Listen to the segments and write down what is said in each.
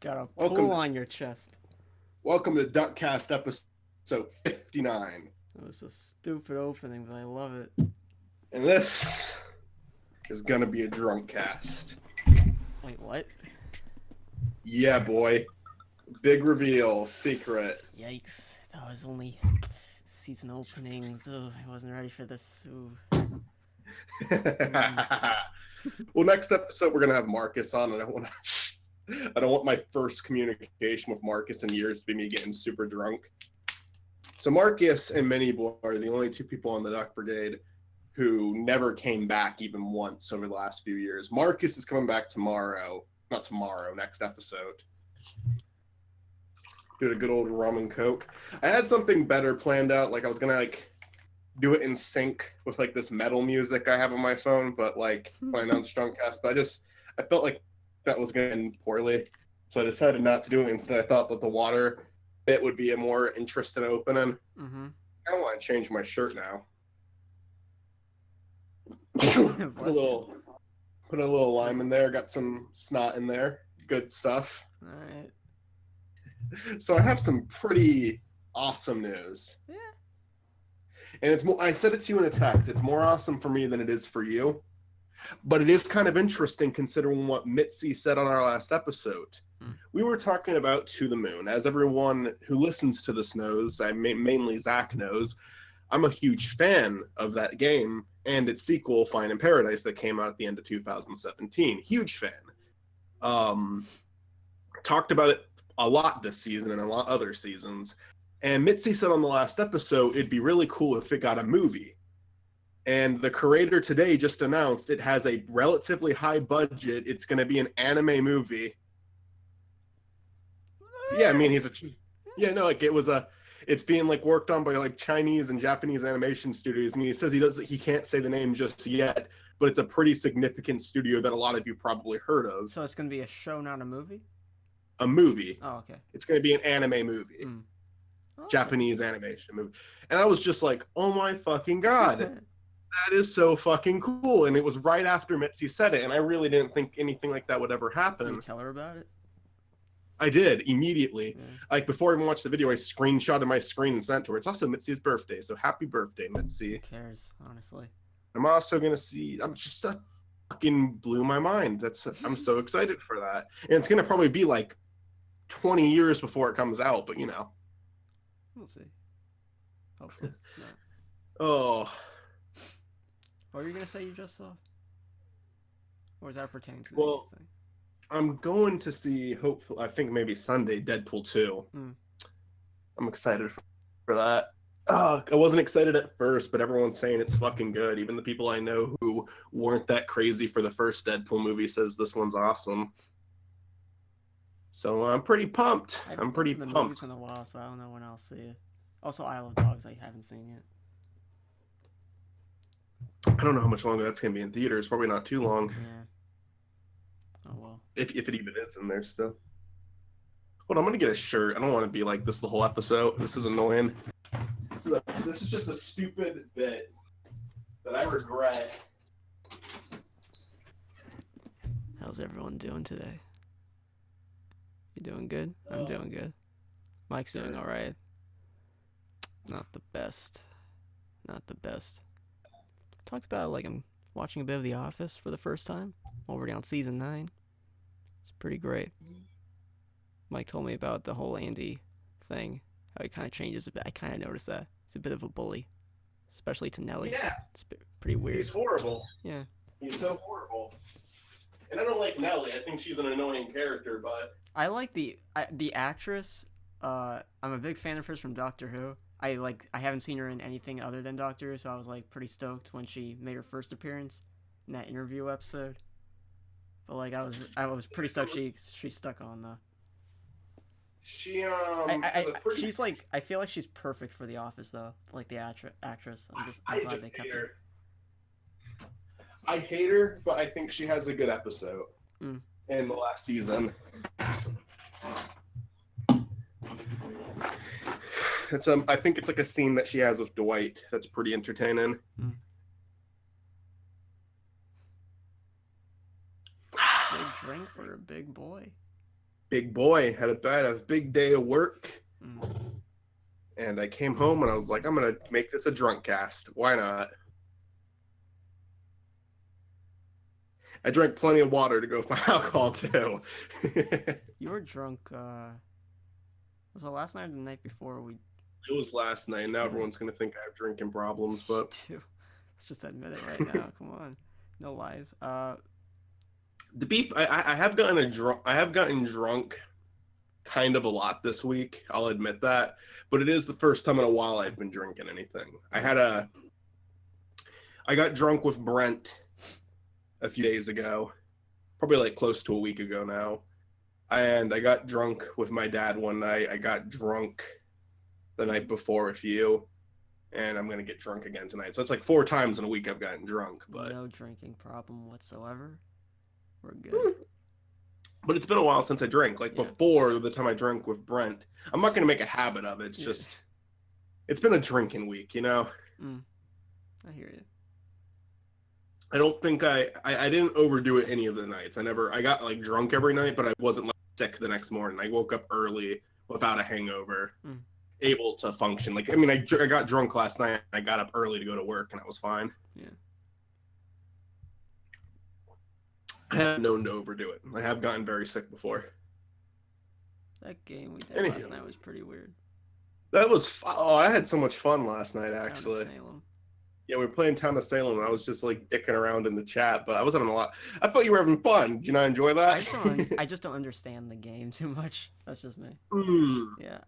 Got a Welcome, pool on your chest. welcome to DuckCast episode 59. It was a stupid opening, but I love it. And this is gonna be a drunk cast. Wait, what? Yeah, boy. Big reveal, secret. Yikes. That was only season openings. Oh, I wasn't ready for this. Ooh. Well, next episode we're gonna have Marcus on. I don't want my first communication with Marcus in years to be me getting super drunk. So Marcus and Mini Boy are the only two people on the Duck Brigade who never came back even once over the last few years. Marcus is coming back tomorrow. Not tomorrow, next episode. Do a good old rum and coke. I had something better planned out. Like I was gonna do it in sync with this metal music I have on my phone, but when I announced Drunkcast, but I felt like that was gonna end poorly. So I decided not to do it. Instead, I thought that the water bit would be a more interesting opening. Mm-hmm. I don't want to change my shirt now. Put a little lime in there, got some snot in there. Good stuff. All right. So I have some pretty awesome news. Yeah. And it's more, I said it to you in a text. It's more awesome for me than it is for you. But it is kind of interesting considering what Mitzi said on our last episode. We were talking about To the Moon. As everyone who listens to this knows, mainly Zach knows, I'm a huge fan of that game and its sequel, Fine in Paradise, that came out at the end of 2017. Huge fan. Talked about it a lot this season and a lot other seasons. And Mitzi said on the last episode, it'd be really cool if it got a movie. And the creator today just announced it has a relatively high budget. It's going to be an anime movie. Yeah, I mean, it's being worked on by Chinese and Japanese animation studios. And he says he can't say the name just yet, but it's a pretty significant studio that a lot of you probably heard of. So it's going to be a show, not a movie? A movie. Oh, okay. It's going to be an anime movie. Awesome. Japanese animation movie. And I was just like, oh my fucking God. That is so fucking cool. And it was right after Mitzi said it. And I really didn't think anything like that would ever happen. Did you tell her about it? I did immediately. Yeah. Before I even watched the video, I screenshotted my screen and sent to her. It's also Mitzi's birthday. So happy birthday, Mitzi. Who cares, honestly? I'm also going to see, fucking blew my mind. I'm so excited for that. And it's going to probably be 20 years before it comes out, but We'll see. Hopefully. No. Oh. What were you going to say you just saw? Or is that pertaining to the Well, thing? I'm going to see, hopefully, I think maybe Sunday, Deadpool 2. I'm excited for that. I wasn't excited at first, but everyone's saying it's fucking good. Even the people I know who weren't that crazy for the first Deadpool movie says this one's awesome. So I'm pretty pumped. I'm pretty pumped. Movies in a while, so I don't know when I'll see it. Also, Isle of Dogs, I haven't seen yet. I don't know how much longer that's going to be in theaters. Probably not too long. Yeah. Oh, well. If it even is in there still. Hold on, I'm going to get a shirt. I don't want to be like this the whole episode. This is annoying. This is just a stupid bit that I regret. How's everyone doing today? You doing good? I'm doing good. Mike's doing all right. Not the best. Talked about I'm watching a bit of The Office for the first time. Already on season 9. It's pretty great. Mike told me about the whole Andy thing. How he kind of changes a bit. I kind of noticed that. He's a bit of a bully. Especially to Nellie. Yeah. It's pretty weird. He's horrible. Yeah. He's so horrible. And I don't like Nellie. I think she's an annoying character, but... I like the actress. I'm a big fan of hers from Doctor Who. I haven't seen her in anything other than Doctor Who, so I was pretty stoked when she made her first appearance in that interview episode. But I was pretty stoked she stuck on though. She's I feel like she's perfect for The Office though, the actress. I'm glad they kept her. I hate her, but I think she has a good episode in the last season. I think it's a scene that she has with Dwight that's pretty entertaining. Big drink for a big boy. big boy. Had a big day of work. And I came home and I was like, I'm going to make this a drunk cast. Why not? I drank plenty of water to go with my alcohol, too. You were drunk, was it last night or the night before? It was last night. Now everyone's going to think I have drinking problems, but... Dude, let's just admit it right now. Come on. No lies. The beef, I have gotten drunk kind of a lot this week. I'll admit that. But it is the first time in a while I've been drinking anything. I got drunk with Brent a few days ago, probably like close to a week ago now. And I got drunk with my dad one night. I got drunk the night before with you. And I'm going to get drunk again tonight. So it's like 4 times in a week I've gotten drunk. But no drinking problem whatsoever. We're good. But it's been a while since I drank. Like before the time I drank with Brent. I'm not going to make a habit of it. It's just, it's been a drinking week, you know? I hear you. I don't think I didn't overdo it any of the nights. I got like drunk every night, but I wasn't like sick the next morning. I woke up early without a hangover, able to function. Like, I mean, I got drunk last night. I got up early to go to work and I was fine. Yeah. I have known to overdo it. I have gotten very sick before. That game we did last night was pretty weird. That was I had so much fun last night, actually. Town of Salem. Yeah, we were playing Town of Salem, and I was just like dicking around in the chat, but I was having a lot. I thought you were having fun. Did you not enjoy that? I just don't understand the game too much. That's just me. Yeah,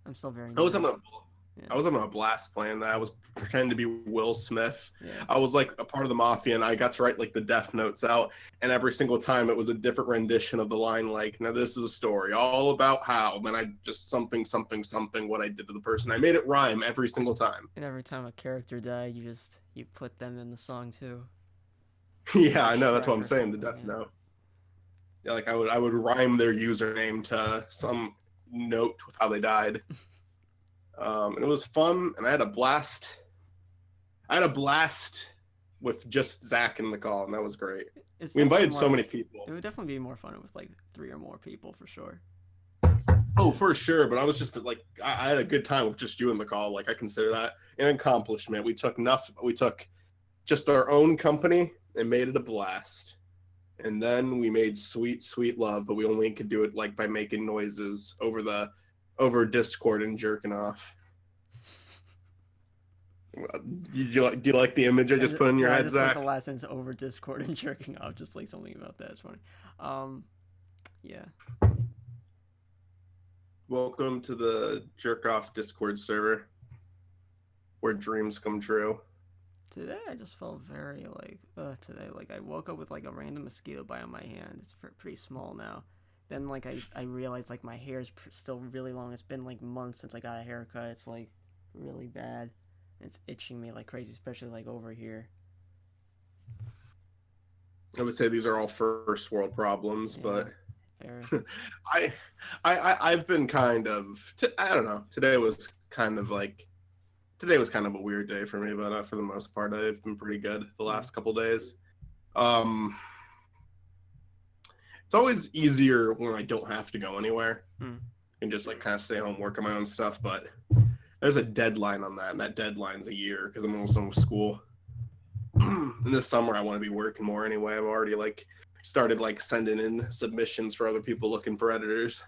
I'm still very. I was having a blast playing that. I was pretending to be Will Smith. Yeah. I was like a part of the mafia, and I got to write like the death notes out, and every single time it was a different rendition of the line. Like, now this is a story all about how. Then I just something what I did to the person. I made it rhyme every single time. And every time a character died, you put them in the song too. Yeah, I know. That's what I'm saying. The death note. Yeah, like I would rhyme their username to some note with how they died. And it was fun, and I had a blast. With just Zach in the call, and that was great. We invited so many people. It would definitely be more fun with like 3 or more people for sure. Oh, for sure. But I was just like, I had a good time with just you in the call. Like, I consider that an accomplishment. We took just our own company and made it a blast. And then we made sweet, sweet love, but we only could do it like by making noises over Discord and jerking off. Do you like the image I just put in your head, Zach? Like the last sentence over Discord and jerking off, just like something about that. It's funny. Yeah. Welcome to the jerk off Discord server where dreams come true. Today I just felt very like I woke up with like a random mosquito bite on my hand. It's pretty small now. Then like I realized like my hair is still really long. It's been like months since I got a haircut. It's like really bad. It's itching me like crazy, especially like over here. I would say these are all first world problems, but very. I've been kind of I don't know. Today was kind of a weird day for me, but for the most part, I've been pretty good the last couple days. It's always easier when I don't have to go anywhere and just like kind of stay home, work on my own stuff. But there's a deadline on that, and that deadline's a year because I'm almost done with school. And this summer, I want to be working more anyway. I've already like started like sending in submissions for other people looking for editors.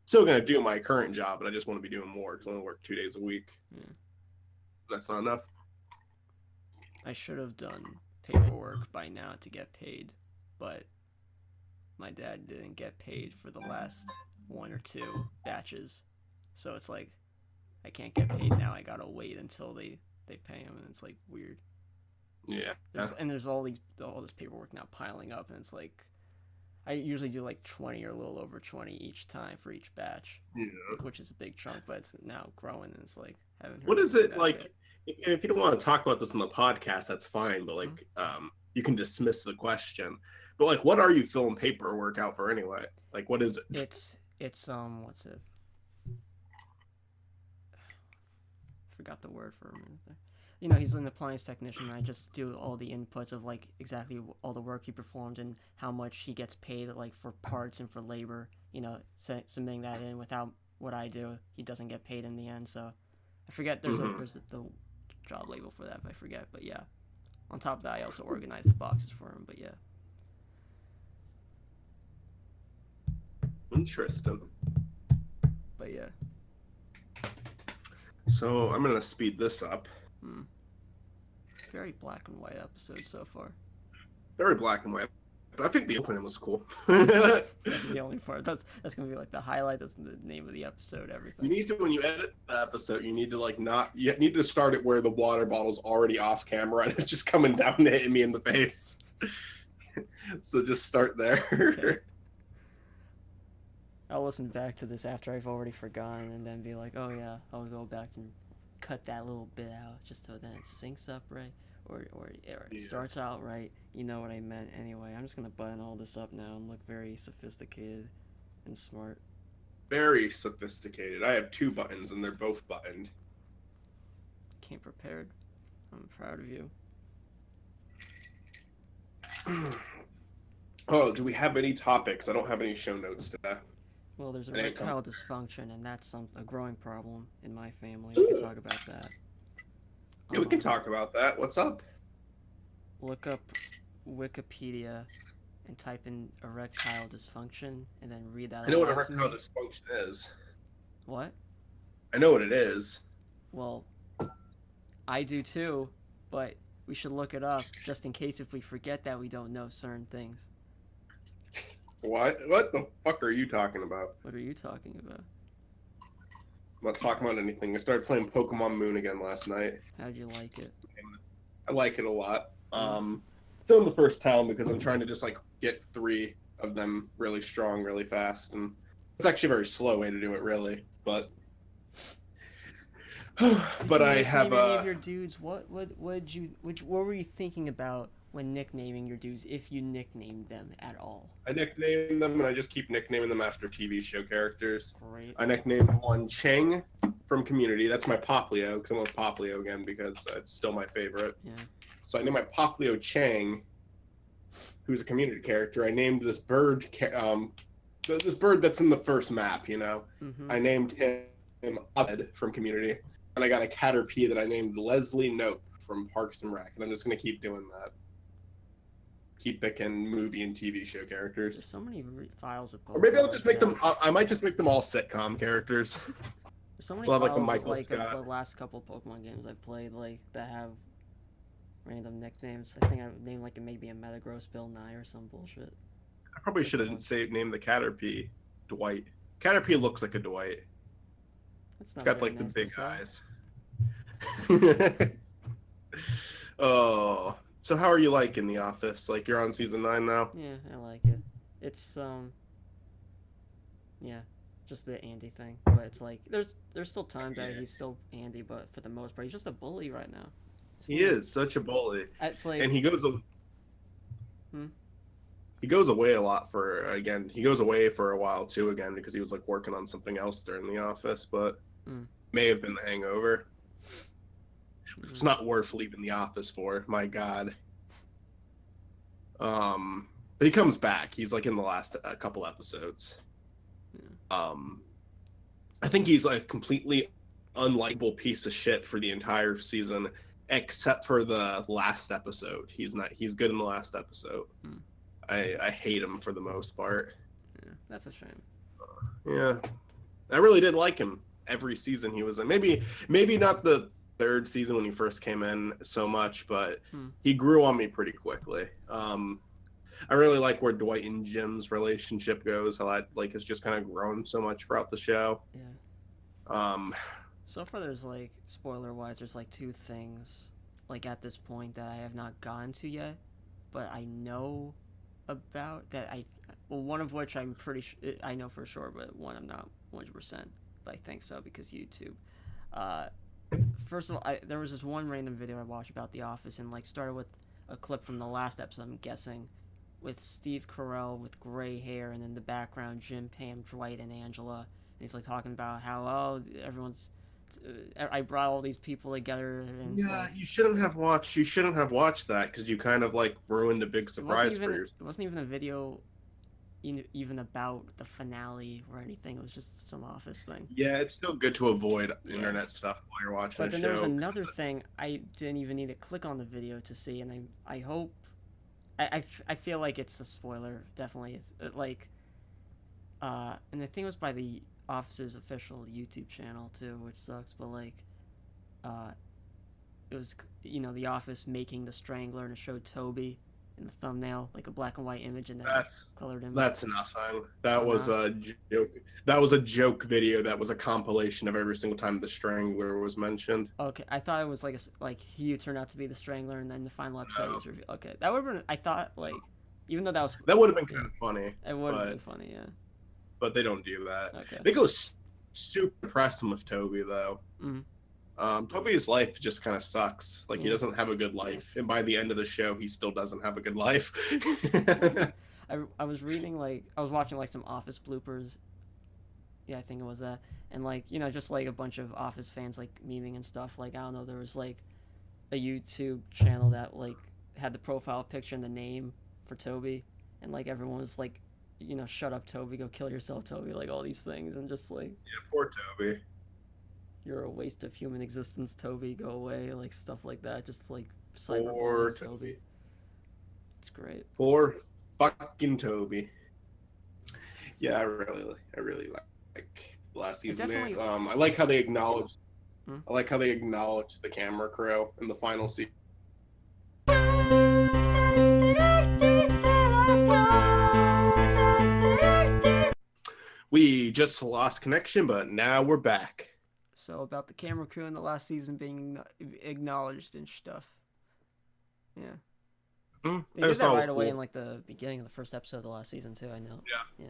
Still gonna do my current job, but I just want to be doing more because I only work 2 days a week. That's not enough. I should have done paperwork by now to get paid, but my dad didn't get paid for the last 1 or 2 batches, so it's like I can't get paid now. I gotta wait until they pay him, and it's like weird. Yeah. There's all this paperwork now piling up, and it's like I usually do like 20 or a little over 20 each time for each batch, which is a big chunk, but it's now growing, and it's like haven't heard. What is it like? If you don't want to talk about this on the podcast, that's fine, but like you can dismiss the question. But like, what are you filling paperwork out for anyway? Like, what is it? It's what's it? I forgot the word for a minute there. You know, he's an appliance technician, and I just do all the inputs of like exactly all the work he performed and how much he gets paid like for parts and for labor submitting that in without what I do, he doesn't get paid in the end. So I forget there's the job label for that, but I forget. But yeah, on top of that, I also organize the boxes for him. But yeah. Interesting. But yeah. So I'm gonna speed this up. Very black and white episode so far. Very black and white. But I think the opening was cool. That's the only part. That's gonna be like the highlight. That's the name of the episode. Everything. You need to, when you edit the episode, you need to like not. You need to start it where the water bottle's already off camera and it's just coming down and hitting me in the face. So just start there. Okay. I'll listen back to this after I've already forgotten, and then be like, oh yeah, I'll go back and cut that little bit out just so then it syncs up right, or it starts out right. You know what I meant anyway. I'm just gonna button all this up now and look very sophisticated and smart. Very sophisticated. I have 2 buttons and they're both buttoned. Came prepared. I'm proud of you. Oh, do we have any topics? I don't have any show notes today. Well, there's erectile dysfunction, and that's a growing problem in my family. We can talk about that. Yeah, we can talk about that. What's up? Look up Wikipedia and type in erectile dysfunction, and then read that. I know what erectile dysfunction is. What? I know what it is. Well, I do too, but we should look it up just in case if we forget that we don't know certain things. What? What the fuck are you talking about? What are you talking about? I'm not talking about anything. I started playing Pokemon Moon again last night. How'd you like it? I like it a lot. It's on the first town because I'm trying to just like get 3 of them really strong, really fast, and it's actually a very slow way to do it, really. But I have any of your dudes. What were you thinking about when nicknaming your dudes, if you nicknamed them at all? I nickname them, and I just keep nicknaming them after TV show characters. Great. I nicknamed one Chang from Community. That's my Poplio, because I went with Poplio again because it's still my favorite. Yeah. So I named my Poplio Chang, who's a Community character. I named this bird, this bird that's in the first map, you know. Mm-hmm. I named him Abed from Community. And I got a Caterpie that I named Leslie Nope from Parks and Rec. And I'm just going to keep doing that. Keep picking movie and TV show characters. There's so many files of Pokemon. Or maybe I'll just make them. I might just make them all sitcom characters. There's so many we'll files have like a of Scott. the last couple Pokemon games I played, like that have random nicknames. I think I named like maybe a Metagross Bill Nye or some bullshit. I probably should have named the Caterpie Dwight. Caterpie looks like a Dwight. That's not It's got very like nice the to big eyes. Oh. So how are you liking The Office? Like, you're on season 9 now? Yeah, I like it. It's yeah, just the Andy thing. But it's like there's still time that he's still Andy, but for the most part he's just a bully right now. He is such a bully. It's like, and he goes he goes away a lot he goes away for a while too again because he was like working on something else during The Office, but may have been The Hangover. It's not worth leaving The Office for, my God. But he comes back. He's like in the last couple episodes. I think he's like a completely unlikable piece of shit for the entire season, except for the last episode. He's good in the last episode. I hate him for the most part. Yeah, that's a shame. Yeah, I really did like him every season he was in. Maybe not the 3rd season when he first came in so much, but he grew on me pretty quickly. I really like where Dwight and Jim's relationship goes. How that like has just kind of grown so much throughout the show. Yeah. So far, there's like spoiler wise, there's like 2 things like at this point that I have not gotten to yet, but I know about that. One of which I'm pretty I know for sure, but one I'm not 100%. But I think so because YouTube. First of all, there was this one random video I watched about The Office, and like started with a clip from the last episode, I'm guessing, with Steve Carell with gray hair, and in the background Jim, Pam, Dwight, and Angela. And he's like talking about how I brought all these people together. And yeah, you shouldn't have watched that because you kind of like ruined a big surprise for yourself. It wasn't even a video even about the finale or anything. It was just some office thing. Yeah, it's still good to avoid Yeah. internet stuff while you're watching But a then show. there was another thing I didn't even need to click on the video to see, and I hope. I feel like it's a spoiler. Definitely, it's like. And the thing was by the Office's official YouTube channel too, which sucks. But like, it was the Office making the Strangler, and it showed Toby in the thumbnail, like a black and white image, and then colored image. That's nothing. That was a joke. That was a joke video. That was a compilation of every single time the Strangler was mentioned. Okay, I thought it was like he turned out to be the Strangler, and then the final episode was revealed. Okay, that would have been. I thought like, even though that would have been kind of funny. It would have been funny, yeah. But they don't do that. Okay. They go super depressing with Toby though. Toby's life just kind of sucks. Like he doesn't have a good life, and by the end of the show, he still doesn't have a good life. I was reading I was watching some Office bloopers. Yeah, I think it was that, and just a bunch of Office fans memeing and stuff. I don't know, there was a YouTube channel that had the profile picture and the name for Toby, and everyone was shut up, Toby, go kill yourself, Toby, all these things, and just yeah, poor Toby. You're a waste of human existence, Toby, go away, stuff like that, just poor Toby. It's great. Poor fucking Toby. Yeah, I really like last season. I like how they acknowledged. I like how they acknowledged the camera crew in the final season. We just lost connection, but now we're back. So about the camera crew in the last season being acknowledged and stuff. Yeah. They did that right away in the beginning of the first episode of the last season too, I know. Yeah.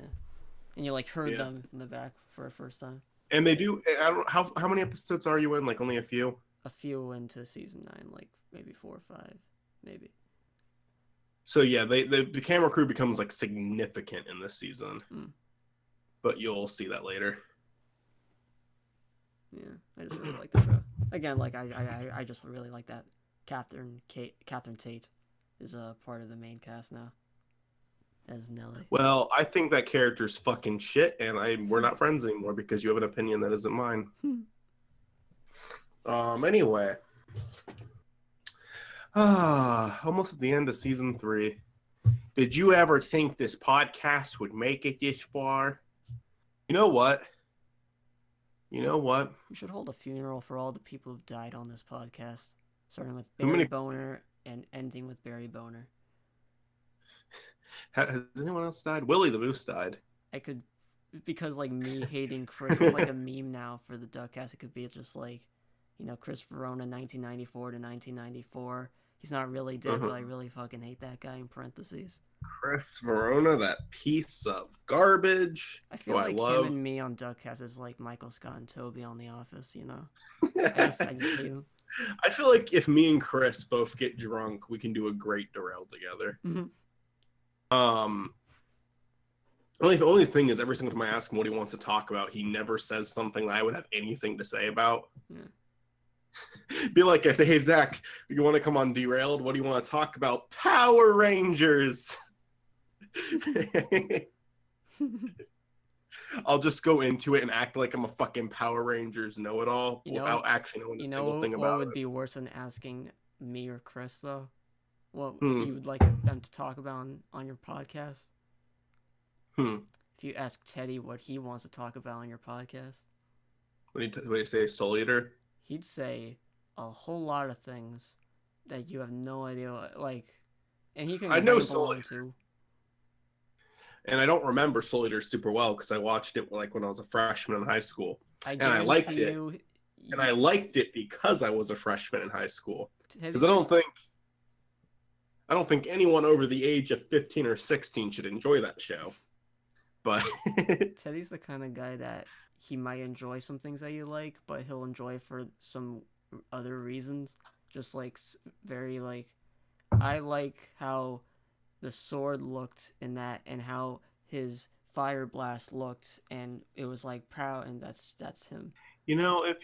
And you heard them in the back for the first time. And they do. I don't. How many episodes are you in? Only a few. A few into season 9, maybe 4 or 5, maybe. So yeah, the camera crew becomes significant in this season, but you'll see that later. Yeah, I just really like the show. Again, I just really like that Catherine Tate is a part of the main cast now as Nellie. Well, I think that character's fucking shit, and we're not friends anymore because you have an opinion that isn't mine. Anyway, almost at the end of season 3. Did you ever think this podcast would make it this far? You know what? We should hold a funeral for all the people who've died on this podcast, starting with Barry Boner and ending with Barry Boner. Has anyone else died? Willie the Moose died. Because me hating Chris is a meme now for the DuckCast. It could be just Chris Verona 1994 to 1994. He's not really dead, so I really fucking hate that guy in parentheses. Chris Verona, that piece of garbage. I feel him and me on DuckCast is Michael Scott and Toby on The Office, I just hate him. I feel like if me and Chris both get drunk, we can do a great derail together. The only thing is, every single time I ask him what he wants to talk about, he never says something that I would have anything to say about. Be like, I say, hey Zach, you want to come on Derailed? What do you want to talk about? Power Rangers. I'll just go into it and act like I'm a fucking Power Rangers know-it-all without actually knowing a single thing about it. What would be worse than asking me or Chris, though? What you would like them to talk about on your podcast? If you ask Teddy what he wants to talk about on your podcast. What do you say, Soul Eater? He'd say a whole lot of things that you have no idea, and he can. I know Soul Eater too. And I don't remember Soul Eater super well because I watched it when I was a freshman in high school, and I liked it. And I liked it because I was a freshman in high school. Because I don't think anyone over the age of 15 or 16 should enjoy that show. But Teddy's the kind of guy that he might enjoy some things that you like, but he'll enjoy for some other reasons. Just very I like how the sword looked in that, and how his fire blast looked, and it was proud, and that's him. I'm not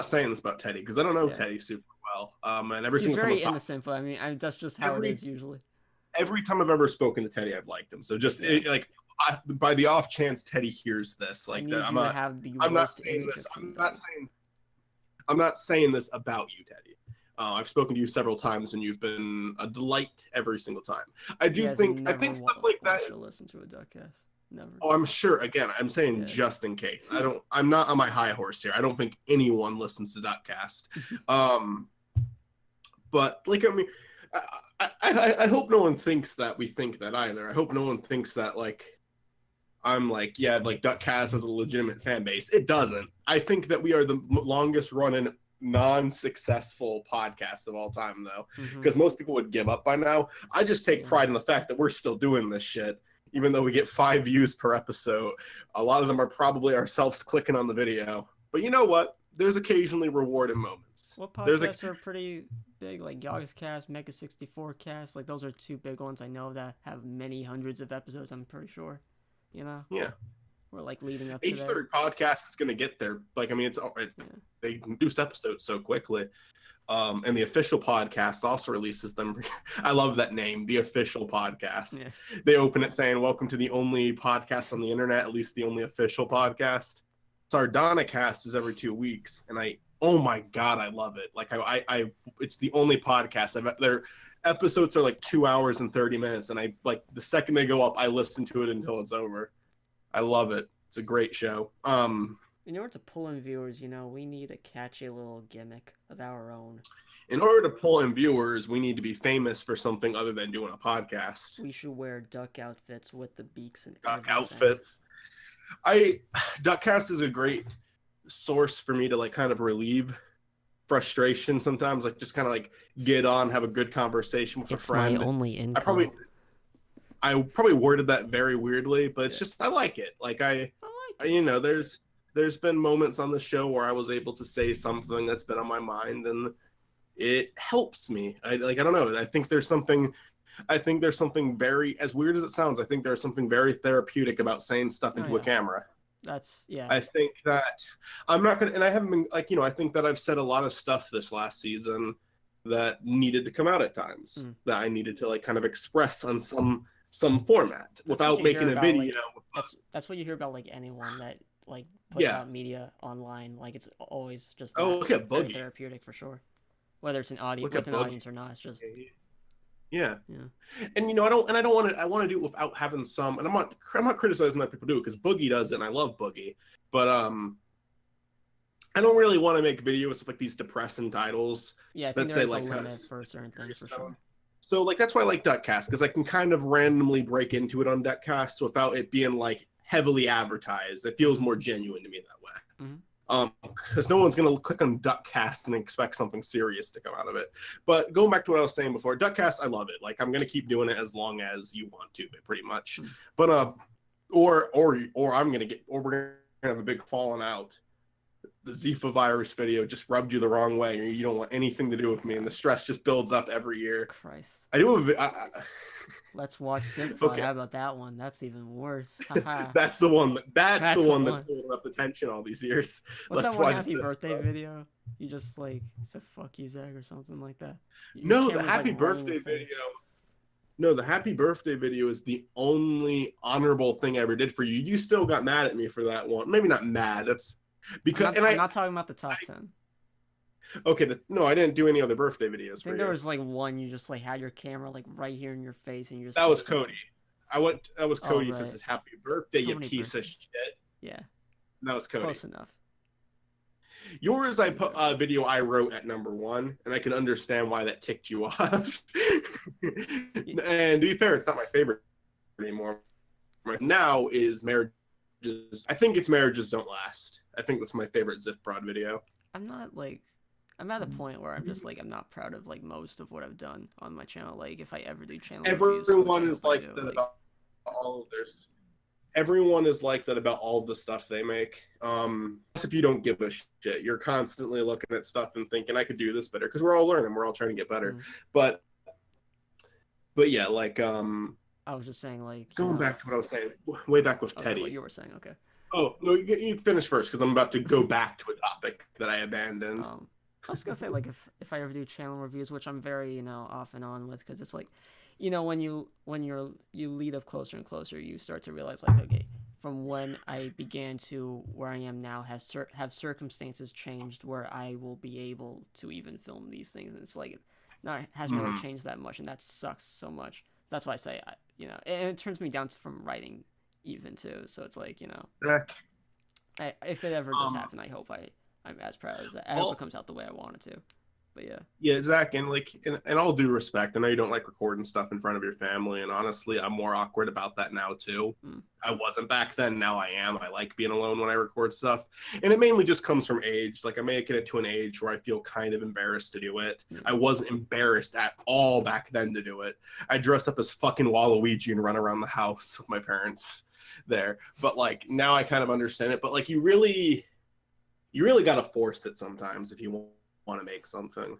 saying this about Teddy because I don't know Teddy super well. And every He's single very time innocent, but I mean, that's just how it is usually. every time I've ever spoken to Teddy, I've liked him. So just like by the off chance Teddy hears this, like that, I'm not saying this. I'm not saying this about you, Teddy. I've spoken to you several times, and you've been a delight every single time. I think stuff like that. To listen to a DuckCast. Never. Oh, I'm sure. Again, I'm saying just in case. I'm not on my high horse here. I don't think anyone listens to DuckCast. But like, I mean, I hope no one thinks that we think that either. I hope no one thinks that like I'm like, yeah, like DuckCast has a legitimate fan base. It doesn't. I think that we are the longest running non-successful podcast of all time, though, because most people would give up by now. I just take pride in the fact that we're still doing this shit, even though we get 5 views per episode. A lot of them are probably ourselves clicking on the video. But you know what? There's occasionally rewarding moments. What podcasts are pretty big? Like DuckCast, Mega 64 Cast. Like those are 2 big ones I know that have many hundreds of episodes. I'm pretty sure. You know? Yeah. We're like leading up to H3 podcast is going to get there. Like, I mean, they produce episodes so quickly. And the official podcast also releases them. I love that name, the official podcast. Yeah. They open it saying, "Welcome to the only podcast on the internet, at least the only official podcast." SardoniCast is every 2 weeks. And oh my God, I love it. Like it's the only podcast their episodes are like 2 hours and 30 minutes. And the second they go up, I listen to it until it's over. I love it. It's a great show. In order to pull in viewers, we need a catchy little gimmick of our own. In order to pull in viewers, we need to be famous for something other than doing a podcast. We should wear duck outfits with the beaks and duck outfits. DuckCast is a great source for me to like kind of relieve frustration sometimes, like just kind of like get on, have a good conversation with a friend. It's my only income. I probably worded that very weirdly, but it's just I like it. Like there's been moments on the show where I was able to say something that's been on my mind, and it helps me. I don't know. I think there's something very, as weird as it sounds, I think there's something very therapeutic about saying stuff into a camera. I think that I'm not gonna, and I haven't been like, I think that I've said a lot of stuff this last season that needed to come out at times, that I needed to like kind of express on some format without making a video. Like, that's what you hear about like anyone that like puts out media online. Like it's always just look at Boogie. Therapeutic for sure. Whether it's an audience with an audience or not, it's just yeah. And I want to do it without having some. And I'm not criticizing that people do it because Boogie does it, and I love Boogie. But I don't really want to make videos with like these depressing titles. Yeah, I think that say like a limit for certain things for sure. So like that's why I like DuckCast, because I can kind of randomly break into it on DuckCast without it being like heavily advertised. It feels more genuine to me that way. Because no one's gonna click on DuckCast and expect something serious to come out of it. But going back to what I was saying before, DuckCast, I love it. Like I'm gonna keep doing it as long as you want to, pretty much. But or we're gonna have a big falling out. The Zika virus video just rubbed you the wrong way, and you don't want anything to do with me, and the stress just builds up every year. Christ. I do Let's watch Zika. Okay. How about that one? That's even worse. That's the one. That's the one that's holding up the tension all these years. What's that one happy birthday video? You just like said "fuck you, Zach" or something like that. No, the happy birthday video. No, the happy birthday video is the only honorable thing I ever did for you. You still got mad at me for that one. Maybe not mad. That's because I'm not talking about the top 10. Okay, no, I didn't do any other birthday videos. I think there was like one you just like had your camera like right here in your face and you just. That was Cody. That was Cody. Says "Happy birthday, you piece of shit." Yeah. That was Cody. Close enough. Yours, I put a video I wrote at number 1, and I can understand why that ticked you off. And to be fair, it's not my favorite anymore. Right now is marriages. I think it's Marriages Don't Last. I think that's my favorite Ziff Prod video. I'm at a point where I'm just like I'm not proud of like most of what I've done on my channel. Like if I ever do channel reviews, everyone is like that about all of theirs. Everyone is like that about all the stuff they make. If you don't give a shit, you're constantly looking at stuff and thinking I could do this better because we're all learning. We're all trying to get better. But yeah, like I was just saying like going back to what I was saying way back with Teddy. What you were saying, okay. Oh no, you finish first because I'm about to go back to a topic that I abandoned. I was gonna say like if I ever do channel reviews, which I'm very off and on with, because it's like you know, you lead up closer and closer, you start to realize like, okay, from when I began to where I am now, have circumstances changed where I will be able to even film these things, and it's like, not hasn't really changed that much, and that sucks so much. That's why I say, you know, and it turns me down from writing even too. So it's like, you know, if it ever does happen, I hope I'm as proud as that. I hope it comes out the way I want it to. But yeah. Yeah, Zach, and like, in all due respect, I know you don't like recording stuff in front of your family, and honestly, I'm more awkward about that now too. I wasn't back then, now I am. I like being alone when I record stuff, and it mainly just comes from age. Like, I'm making it to an age where I feel kind of embarrassed to do it. I wasn't embarrassed at all back then to do it. I dress up as fucking Waluigi and run around the house with my parents there. But like, now I kind of understand it. But like, you really got to force it sometimes if you want to make something.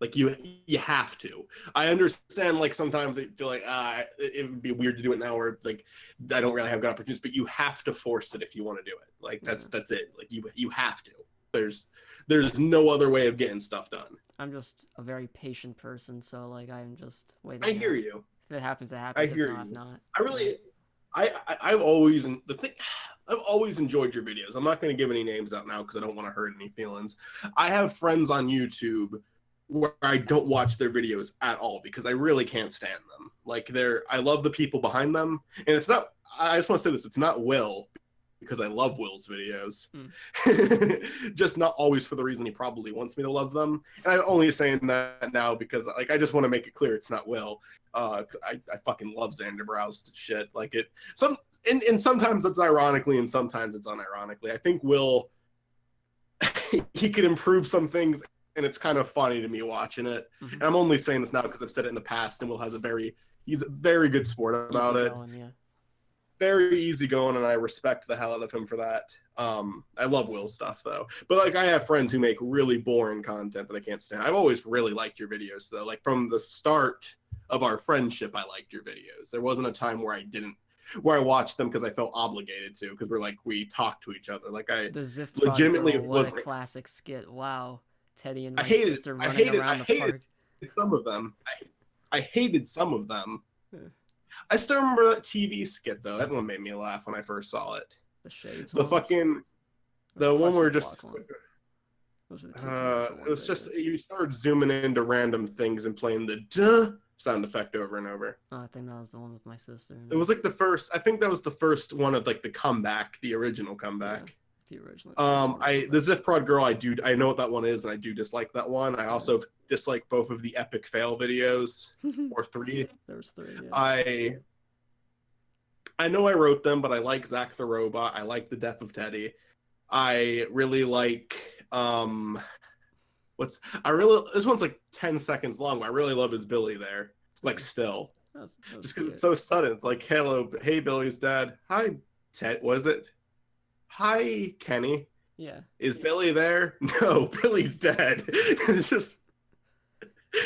Like, you have to. I understand, like, sometimes I feel like it would be weird to do it now, or like I don't really have good opportunities, but you have to force it if you want to do it. Like, that's it. Like, you have to. There's no other way of getting stuff done. I'm just a very patient person, so like, I'm just waiting. I hear you. If it happens, it happens. I hear if not, you. If not. I really I've always enjoyed your videos. I'm not going to give any names out now because I don't want to hurt any feelings. I have friends on YouTube where I don't watch their videos at all because I really can't stand them. Like, I love the people behind them, and it's not. I just want to say this: it's not Will, because I love Will's videos. Just not always for the reason he probably wants me to love them. And I'm only saying that now because, like, I just want to make it clear it's not Will. I fucking love Xander Brow's shit. Like, and sometimes it's ironically and sometimes it's unironically. I think Will, he could improve some things, and it's kind of funny to me watching it. And I'm only saying this now because I've said it in the past, and Will he's a very good sport about it. Yeah. Very easygoing, and I respect the hell out of him for that. I love Will's stuff though, but like, I have friends who make really boring content that I can't stand. I've always really liked your videos though. Like, from the start of our friendship, I liked your videos. There wasn't a time where I watched them because I felt obligated to, because we talked to each other. Like, the Ziff legitimately girl, was a classic skit. Wow, Teddy and my sister sister running around the park. Some of them. I hated some of them. I still remember that TV skit though. That one made me laugh when I first saw it. The Shades. The one where just. It was just, you started zooming into random things and playing the duh sound effect over and over. Oh, I think that was the one with my sister. It was like I think that was the first one of like the comeback, the original comeback. Yeah, the original. The Ziff Prod girl, I know what that one is, and I do dislike that one. I also dislike both of the epic fail videos, or 3. There was 3. Yeah. I know I wrote them, but I like Zach the Robot. I like the Death of Teddy. I really like this one's like 10 seconds long, but I really love his Billy there. Like, still. That was just because it's so sudden. It's like, hello, hey, Billy's dad. Hi, Ted. Was it? Hi, Kenny. Yeah. Is Billy there? No, Billy's dead. It's just.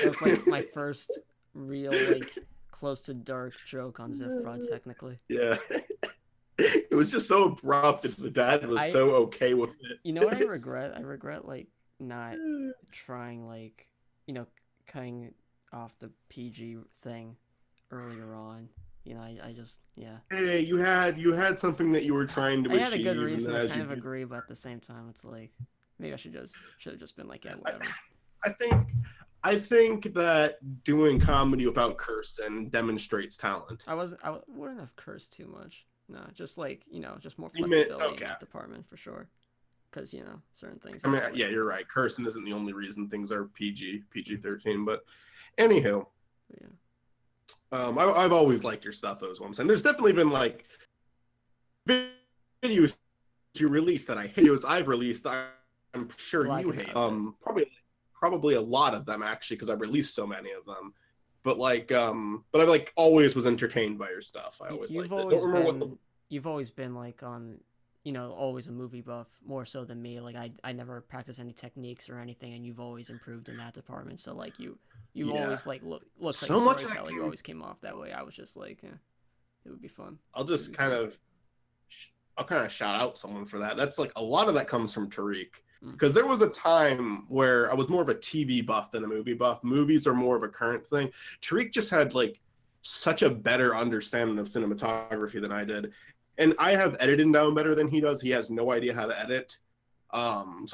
That was like my first real, like, close to dark joke on Ziff Prod, technically. Yeah. It was just so abrupt, and the dad was so okay with it. You know what I regret? I regret, like, not trying, like, you know, cutting off the PG thing earlier on. You know, I just, yeah. Hey, you had something that you were trying to achieve. I had a good reason. I kind of agree, but at the same time, it's like, maybe I should have just been like, yeah, whatever. I think that doing comedy without cursing demonstrates talent. I wouldn't have cursed too much. No, just like, you know, just more flexibility in that department for sure. Because, you know, certain things. I mean, yeah, you're right. Cursing isn't the only reason things are PG-13. But anywho, yeah. I've always liked your stuff. Those ones, and there's definitely been like videos you released that I hate. Videos I've released, I'm sure you hate. Probably a lot of them actually, because I've released so many of them. But like, but I like always was entertained by your stuff. I always liked it. You've always been like on, you know, always a movie buff more so than me. Like, I never practiced any techniques or anything, and you've always improved in that department. So like you always like look like so a storyteller. You always came off that way. I was just like, it would be fun. I'll kind of shout out someone for that. That's like a lot of that comes from Tariq. Because there was a time where I was more of a TV buff than a movie buff. Movies are more of a current thing. Tariq just had like such a better understanding of cinematography than I did. And I have edited down better than he does. He has no idea how to edit. So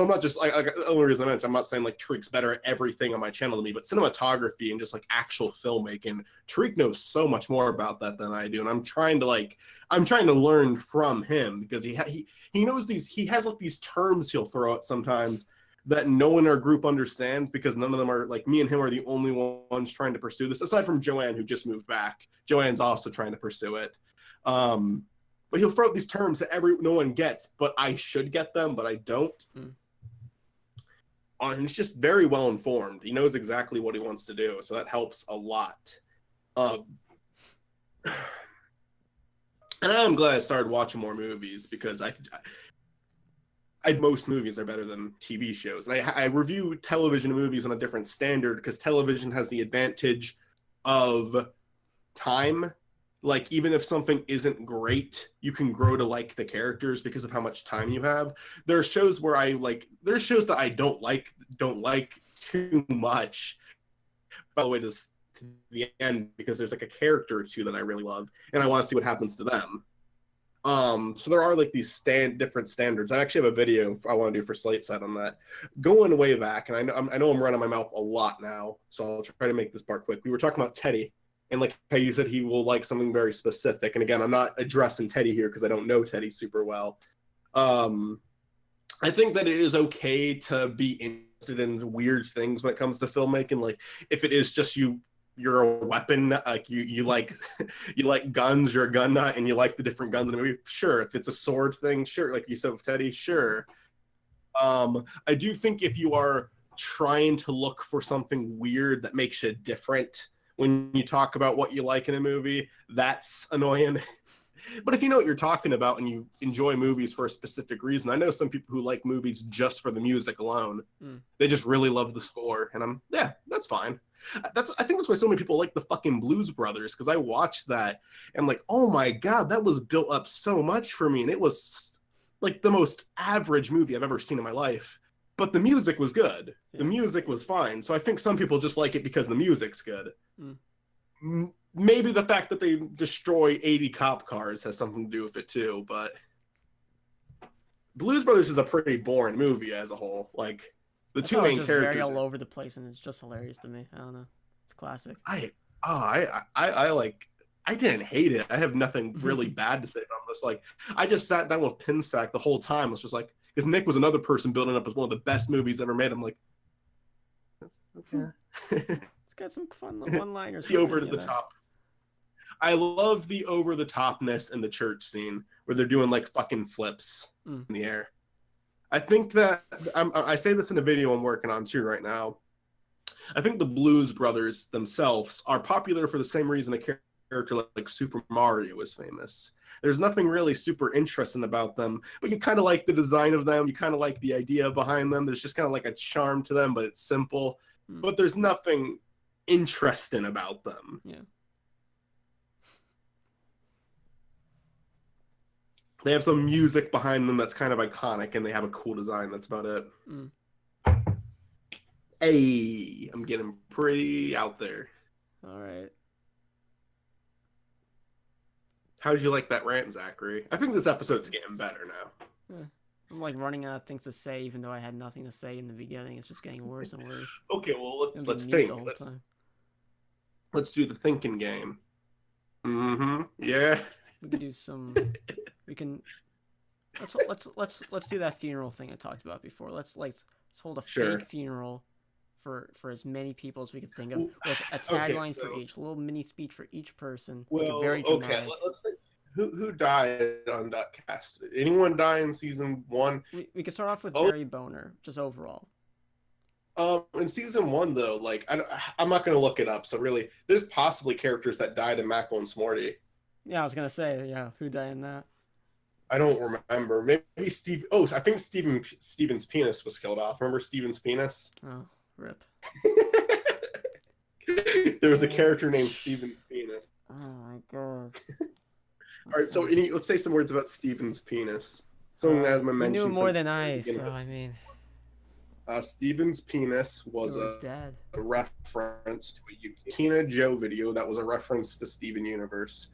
I'm not just like the only reason I mentioned, I'm not saying like Tariq's better at everything on my channel than me, but cinematography and just like actual filmmaking, Tariq knows so much more about that than I do. And I'm trying to learn from him because he knows he has like these terms he'll throw out sometimes that no one in our group understands because none of them are like me and him are the only ones trying to pursue this, aside from Joanne, who just moved back. Joanne's also trying to pursue it. But he'll throw out these terms that no one gets, but I should get them, but I don't. And it's just very well informed. He knows exactly what he wants to do, so that helps a lot. And I'm glad I started watching more movies because most movies are better than TV shows. And I review television movies on a different standard because television has the advantage of time. Like, even if something isn't great, you can grow to like the characters because of how much time you have. There are shows where there's shows that I don't like too much. By the way, to the end, because there's like a character or two that I really love, and I want to see what happens to them. So there are like these different standards. I actually have a video I want to do for Slate Side on that. Going way back, and I know I'm running my mouth a lot now, so I'll try to make this part quick. We were talking about Teddy, and like how you said he will like something very specific. And again, I'm not addressing Teddy here because I don't know Teddy super well. I think that it is okay to be interested in weird things when it comes to filmmaking. Like if it is just you're a weapon, like you like you like guns, you're a gun nut, and you like the different guns in the movie. Sure, if it's a sword thing, sure. Like you said with Teddy, sure. I do think if you are trying to look for something weird that makes it different when you talk about what you like in a movie, that's annoying. But if you know what you're talking about and you enjoy movies for a specific reason, I know some people who like movies just for the music alone. They just really love the score, and that's fine. I think that's why so many people like the fucking Blues Brothers, because I watched that and like, oh my god, that was built up so much for me, and it was like the most average movie I've ever seen in my life. But the music was good. The music was fine. So I think some people just like it because the music's good. Maybe the fact that they destroy 80 cop cars has something to do with it too, but Blues Brothers is a pretty boring movie as a whole. Like the two main characters, very all over the place, and it's just hilarious to me. I don't know, it's classic. I didn't hate it. I have nothing really bad to say about this. Like I just sat down with Pinsack the whole time. It's just like, because Nick was another person building up as one of the best movies ever made. I'm like, okay. It's got some fun one-liners. The over the top. I love the over the topness in the church scene where they're doing like fucking flips in the air. I think that I say this in a video I'm working on too right now. I think the Blues Brothers themselves are popular for the same reason a character like Super Mario is famous. There's nothing really super interesting about them, but you kind of like the design of them. You kind of like the idea behind them. There's just kind of like a charm to them, but it's simple. But there's nothing interesting about them. Yeah. They have some music behind them that's kind of iconic, and they have a cool design. That's about it. Hey, I'm getting pretty out there. All right. How did you like that rant, Zachary? I think this episode's getting better now. I'm like running out of things to say, even though I had nothing to say in the beginning. It's just getting worse and worse. Okay, well let's think. Let's do the thinking game. Yeah. We can do some. We can. Let's do that funeral thing I talked about before. Let's hold a fake funeral for as many people as we could think of, with a tagline for each, a little mini speech for each person. Well, very dramatic. Okay, let's think. Who died on DuckCast? Did anyone die in season 1? We can start off with Barry Boner, just overall. In season 1 though, like I'm not gonna look it up. So really, there's possibly characters that died in Mackle and Smorty. Yeah, I was gonna say, who died in that? I don't remember. Maybe Steve. Oh, I think Steven's penis was killed off. Remember Steven's penis? Oh, rip. There was a character named Steven's penis. Oh my god. All right, so let's say some words about Steven's penis. Someone has mentioned. You knew more than I, so I mean. Steven's penis was It was dead. a reference to a Yukina Joe video that was a reference to Steven Universe.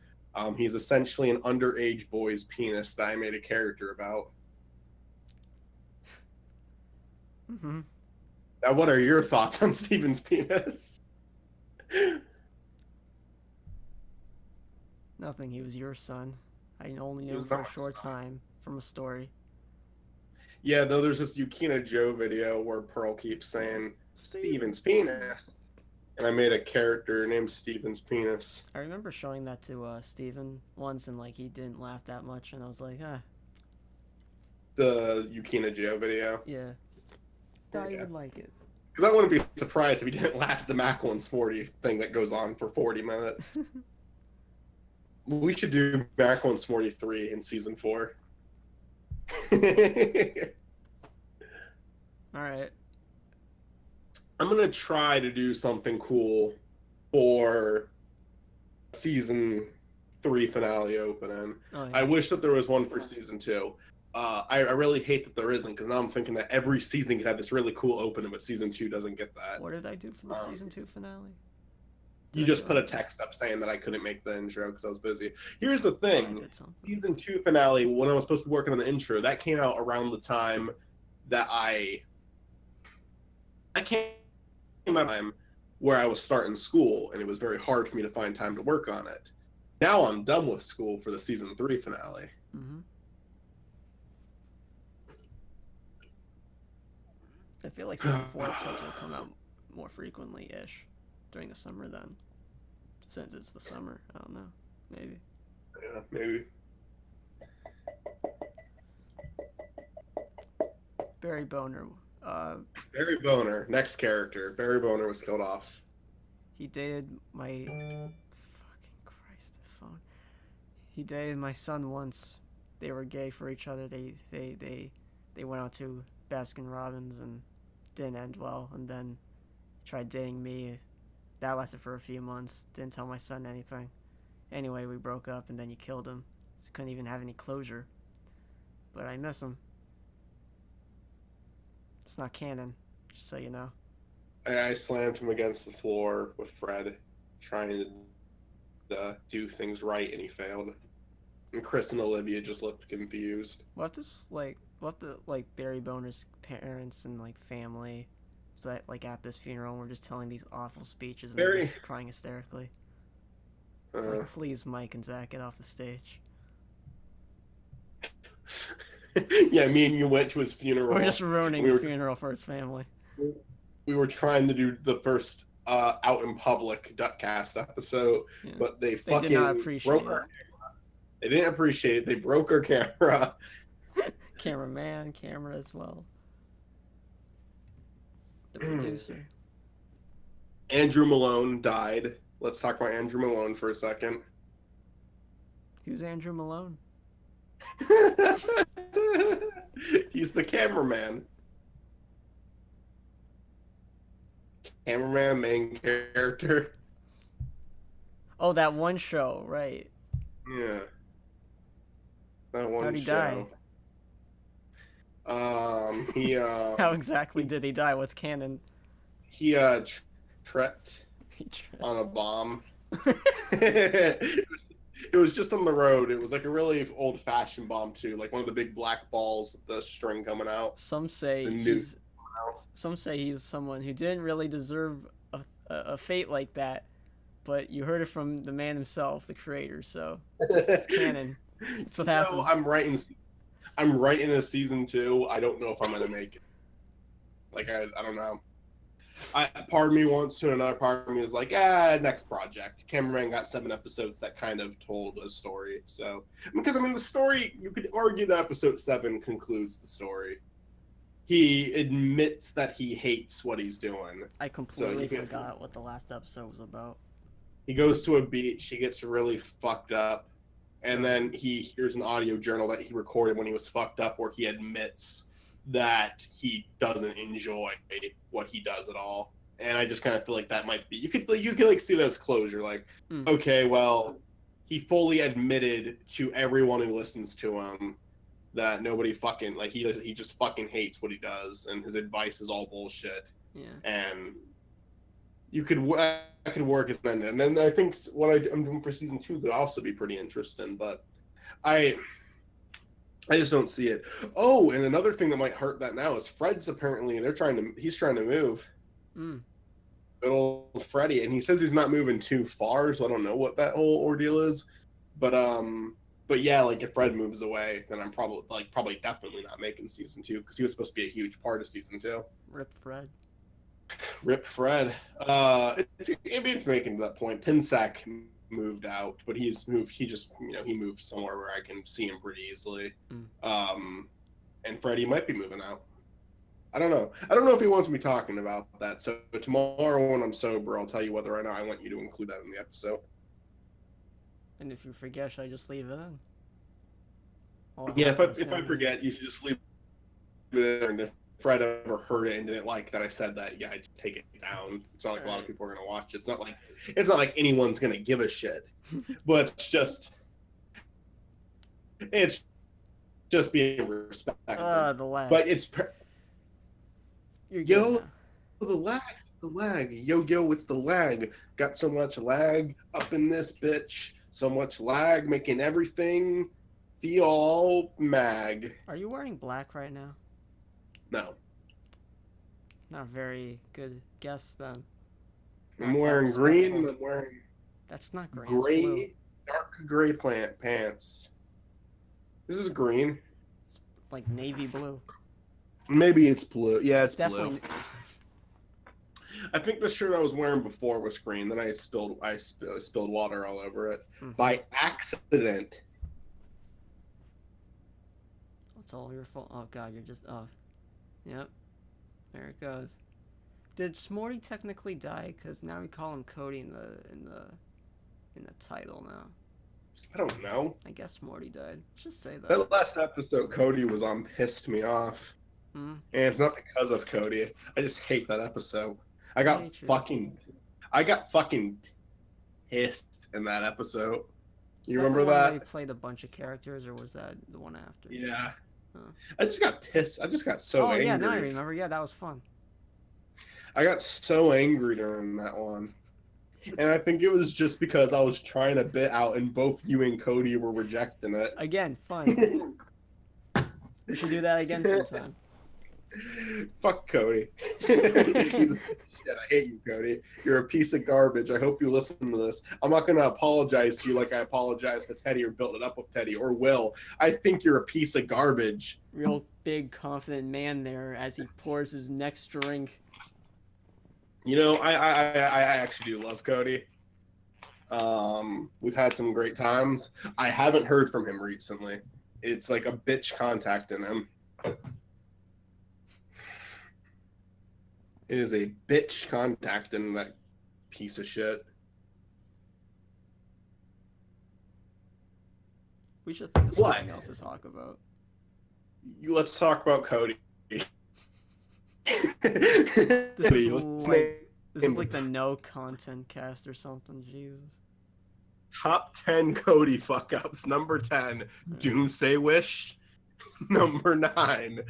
He's essentially an underage boy's penis that I made a character about. Mm-hmm. Now, what are your thoughts on Steven's penis? Nothing. He was your son. I only knew him for a short time from a story. Yeah, though there's this Yukina Joe video where Pearl keeps saying Steven's penis, and I made a character named Steven's penis. I remember showing that to Steven once, and like he didn't laugh that much, and I was like, The Yukina Joe video. Yeah. Thought he would like it. Because I wouldn't be surprised if he didn't laugh at the Macklin Sporty thing that goes on for 40 minutes. We should do Macklin Sporty 3 in season 4. Alright. I'm going to try to do something cool for season 3 finale opening. Oh, yeah. I wish that there was one for season 2. I really hate that there isn't, because now I'm thinking that every season could have this really cool opening, but season 2 doesn't get that. What did I do for the season 2 finale? You just put a text up saying that I couldn't make the intro because I was busy. Here's the thing. Season 2 finale, when I was supposed to be working on the intro, that came out around the time that I came out time where I was starting school, and it was very hard for me to find time to work on it. Now I'm done with school for the season 3 finale. Mm-hmm. I feel like season 4 episodes will come out more frequently-ish during the summer then. Since it's the summer. I don't know. Maybe. Yeah, maybe. Barry Boner. Barry Boner, next character. Barry Boner was killed off. He dated my... Fucking Christ, the phone. He dated my son once. They were gay for each other. They went out to Baskin Robbins and didn't end well, and then tried dating me. That lasted for a few months. Didn't tell my son anything. Anyway, we broke up, and then you killed him. Just couldn't even have any closure. But I miss him. It's not canon, just so you know. I slammed him against the floor with Fred, trying to do things right, and he failed. And Chris and Olivia just looked confused. What the Barry Boner's parents and like family that like at this funeral we're just telling these awful speeches and they're just crying hysterically. Like, please, Mike and Zach, get off the stage. Yeah, me and you went to his funeral. We're just ruining the funeral for his family. We were trying to do the first out in public DuckCast episode, but they fucking did not appreciate broke our camera. They didn't appreciate it. They broke our camera. Cameraman, camera as well. The producer. Andrew Malone died. Let's talk about Andrew Malone for a second. Who's Andrew Malone? He's the cameraman. Cameraman, main character. Oh, that one show, right. Yeah. That one How'd he show. He How exactly did he die? What's canon? He tripped on a bomb. It was just on the road. It was like a really old-fashioned bomb too, like one of the big black balls with the string coming out. Some say he's someone who didn't really deserve a fate like that, but you heard it from the man himself, the creator. So it's canon. That's what happened. No, I'm writing a season 2. I don't know if I'm gonna make it. Like I don't know. Part of me wants to, and another part of me is like, next project. Cameraman got 7 episodes that kind of told a story. So, because I mean, the story, you could argue that episode 7 concludes the story. He admits that he hates what he's doing. I completely forgot what the last episode was about. He goes to a beach. He gets really fucked up. And then he hears an audio journal that he recorded when he was fucked up where he admits that he doesn't enjoy what he does at all. And I just kind of feel like that might be, you could like see that as closure. Like, okay, well, he fully admitted to everyone who listens to him that nobody fucking like he just fucking hates what he does, and his advice is all bullshit. Yeah. And I could work as an end, and then I think what I'm doing for season 2 could also be pretty interesting. But I just don't see it. Oh, and another thing that might hurt that now is Fred's apparently he's trying to move. Good old Freddy, and he says he's not moving too far, so I don't know what that whole ordeal is. But yeah, like if Fred moves away, then I'm probably definitely not making season 2 because he was supposed to be a huge part of season 2. Rip Fred. Rip Fred. It's making to that point. Pinsack moved out, but he's moved. He just he moved somewhere where I can see him pretty easily. And Freddy might be moving out. I don't know. I don't know if he wants me talking about that. So tomorrow when I'm sober, I'll tell you whether or not I want you to include that in the episode. And if you forget, should I just leave it in? Yeah, if I forget, you should just leave it in. And if Fred ever heard it and didn't like that I said that, yeah, I just take it down. It's not like a lot of people are gonna watch it. It's not like anyone's gonna give a shit. But it's just being respectful. The lag. But it's You're the lag. Yo, it's the lag. Got so much lag up in this bitch. So much lag making everything feel mag. Are you wearing black right now? No. Not a very good guess then. I'm wearing green. I'm wearing That's not green. gray, dark gray pants. This is green. It's like navy blue. Maybe it's blue. Yeah, it's definitely blue. I think the shirt I was wearing before was green. Then I spilled water all over it by accident. It's all your fault. Oh god, you're just yep. There it goes. Did Smorty technically die? Because now we call him Cody in the title now. I don't know. I guess Smorty died. Just say that. That last episode Cody was on pissed me off. And it's not because of Cody. I just hate that episode. I got fucking pissed in that episode. You remember that? He played a bunch of characters, or was that the one after? Yeah. I just got pissed. I just got so angry. Oh yeah, now I remember. Yeah, that was fun. I got so angry during that one. And I think it was just because I was trying to bit out and both you and Cody were rejecting it. Again, fun. We should do that again sometime. Fuck Cody. I hate you, Cody. You're a piece of garbage. I hope you listen to this. I'm not going to apologize to you like I apologized to Teddy or built it up with Teddy or Will. I think you're a piece of garbage. Real big, confident man there as he pours his next drink. You know, I actually do love Cody. We've had some great times. I haven't heard from him recently. It's like a bitch contacting him. It is a bitch contacting that piece of shit. We should think of something else to talk about. Let's talk about Cody. This is like the no content cast or something. Jesus. Top 10 Cody fuck ups. Number 10, Doomsday Wish. Number 9.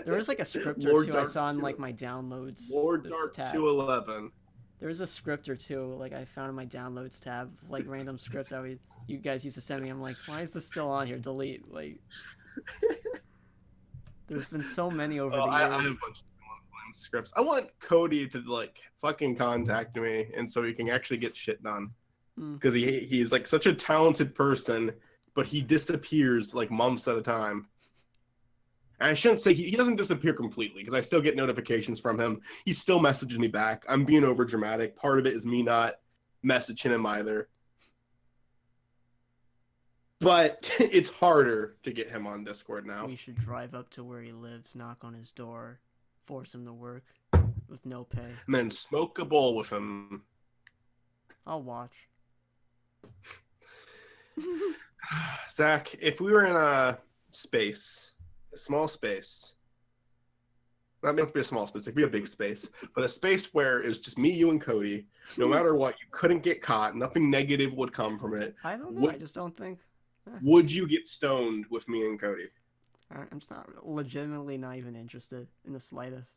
There was like a script or two I saw in like my downloads. Lord Dark 211. There was a script or two like I found in my downloads tab, like random scripts that you guys used to send me. I'm like, why is this still on here? Delete. Like, there's been so many over the years. I have a bunch of scripts. I want Cody to like fucking contact me, and so he can actually get shit done. Because he's like such a talented person, but he disappears like months at a time. And I shouldn't say he doesn't disappear completely because I still get notifications from him. He still messages me back. I'm being over dramatic. Part of it is me not messaging him either. But it's harder to get him on Discord now. We should drive up to where he lives, knock on his door, force him to work with no pay. And then smoke a bowl with him. I'll watch. Zach, if we were in a small space, not meant to be a small space, it could be a big space, but a space where it was just me, you, and Cody, no matter what, you couldn't get caught, nothing negative would come from it. I don't know, I just don't think. Would you get stoned with me and Cody? I'm just legitimately not even interested in the slightest.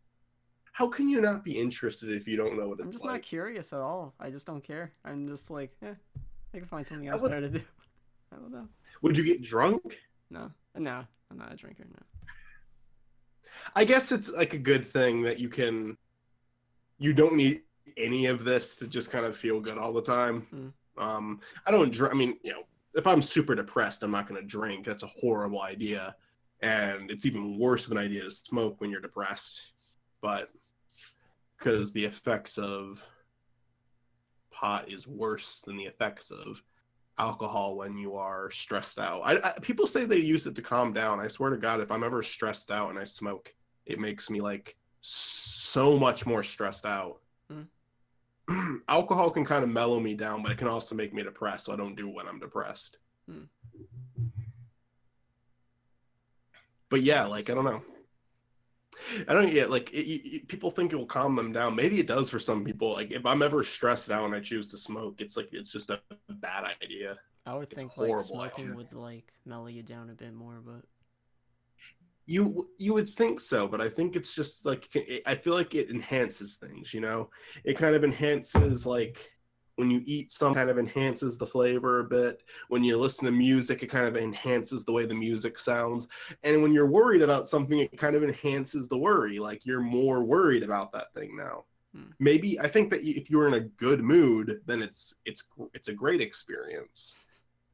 How can you not be interested if you don't know what it's like? I'm just not curious at all. I just don't care. I'm just like, I can find something else better to do. I don't know. Would you get drunk? No, I'm not a drinker. No. I guess it's like a good thing that you don't need any of this to just kind of feel good all the time. I don't drink. I mean, if I'm super depressed, I'm not going to drink. That's a horrible idea. And it's even worse of an idea to smoke when you're depressed. But because the effects of pot is worse than the effects of alcohol when you are stressed out. People say they use it to calm down. I swear to God, if I'm ever stressed out and I smoke, it makes me like so much more stressed out. Alcohol can kind of mellow me down, but it can also make me depressed, so I don't do it when I'm depressed. But yeah, like, I don't know. I don't get, like, people think it will calm them down. Maybe it does for some people. Like, if I'm ever stressed out and I choose to smoke, it's like, it's just a bad idea. I would think like smoking would like mellow you down a bit more, but you would think so, but I think it's just like, I feel like it enhances things, it kind of enhances, like, when you eat some kind of enhances the flavor a bit. When you listen to music, it kind of enhances the way the music sounds. And when you're worried about something, it kind of enhances the worry. Like, you're more worried about that thing now. Maybe I think that if you're in a good mood, then it's a great experience.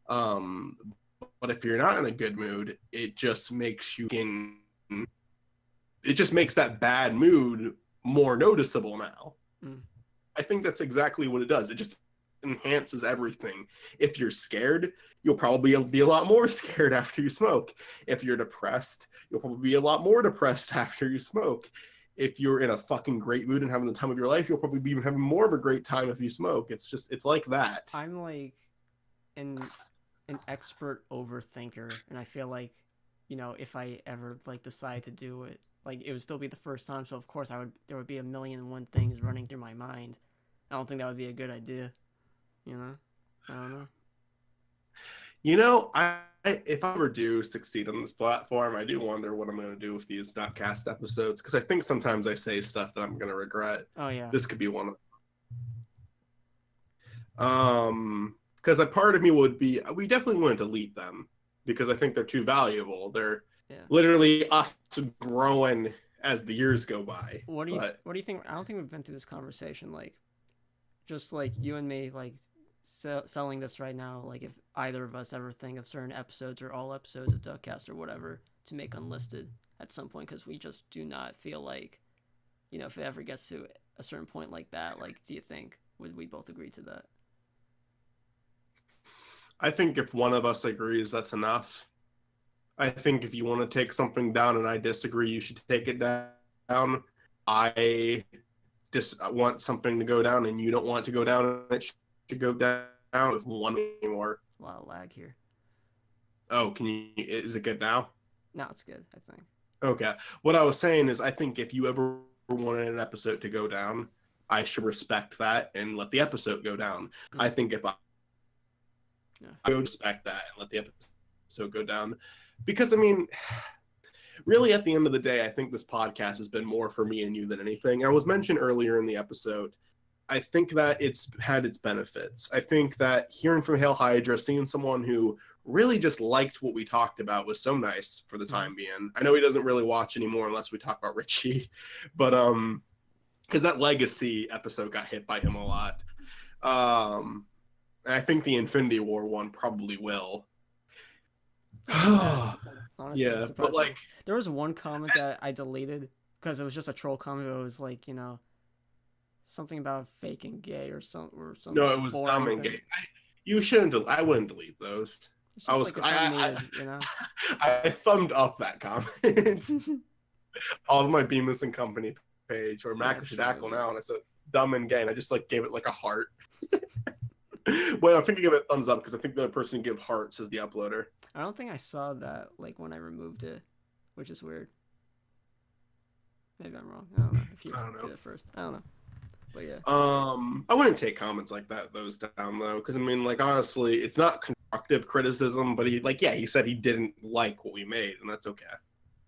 But if you're not in a good mood, it just makes that bad mood more noticeable now. I think that's exactly what it does. It just enhances everything. If you're scared, you'll probably be a lot more scared after you smoke. If you're depressed, you'll probably be a lot more depressed after you smoke. If you're in a fucking great mood and having the time of your life, you'll probably be even having more of a great time if you smoke. It's like that. I'm like an expert overthinker, and I feel like, if I ever like decide to do it, like, it would still be the first time, so of course there would be a million and one things running through my mind. I don't think that would be a good idea. I don't know. If I ever do succeed on this platform, I do wonder what I'm going to do with these DuckCast episodes, because I think sometimes I say stuff that I'm going to regret. Oh yeah. This could be one of them. Because a part of me would be, we definitely want to delete them, because I think they're too valuable. They're literally us growing as the years go by. What do you think? I don't think we've been through this conversation, like, just like you and me, like, selling this right now. Like, if either of us ever think of certain episodes or all episodes of DuckCast or whatever to make unlisted at some point, because we just do not feel like, if it ever gets to a certain point like that, like, do you think would we both agree to that? I think if one of us agrees, that's enough. I think if you want to take something down and I disagree, you should take it down. I just want something to go down and you don't want to go down, and it should go down with one anymore. A lot of lag here. Oh, is it good now? No, it's good, I think. Okay. What I was saying is, I think if you ever wanted an episode to go down, I should respect that and let the episode go down. I think if I would respect that and let the episode go down. Because, I mean, really, at the end of the day, I think this podcast has been more for me and you than anything. I was mentioned earlier in the episode, I think that it's had its benefits. I think that hearing from Hail Hydra, seeing someone who really just liked what we talked about was so nice for the time being. I know he doesn't really watch anymore unless we talk about Richie, but because that Legacy episode got hit by him a lot. I think the Infinity War one probably will. Honestly, yeah, but like, there was one comment that I deleted because it was just a troll comment. It was like, something about faking gay or something. No, it was dumb and gay. You shouldn't. I wouldn't delete those. I was. Like I thumbed up that comment. All of my Bemis and Company page or Mac Shackle now, and I said dumb and gay, and I just like gave it like a heart. Well, I think I give it a thumbs up because I think the other person who gave hearts is the uploader. I don't think I saw that like when I removed it, which is weird. Maybe I'm wrong. I don't know if you did it first. I don't know. But yeah. I wouldn't take comments like those down though, because I mean, like, honestly, it's not constructive criticism, but he said he didn't like what we made, and that's okay.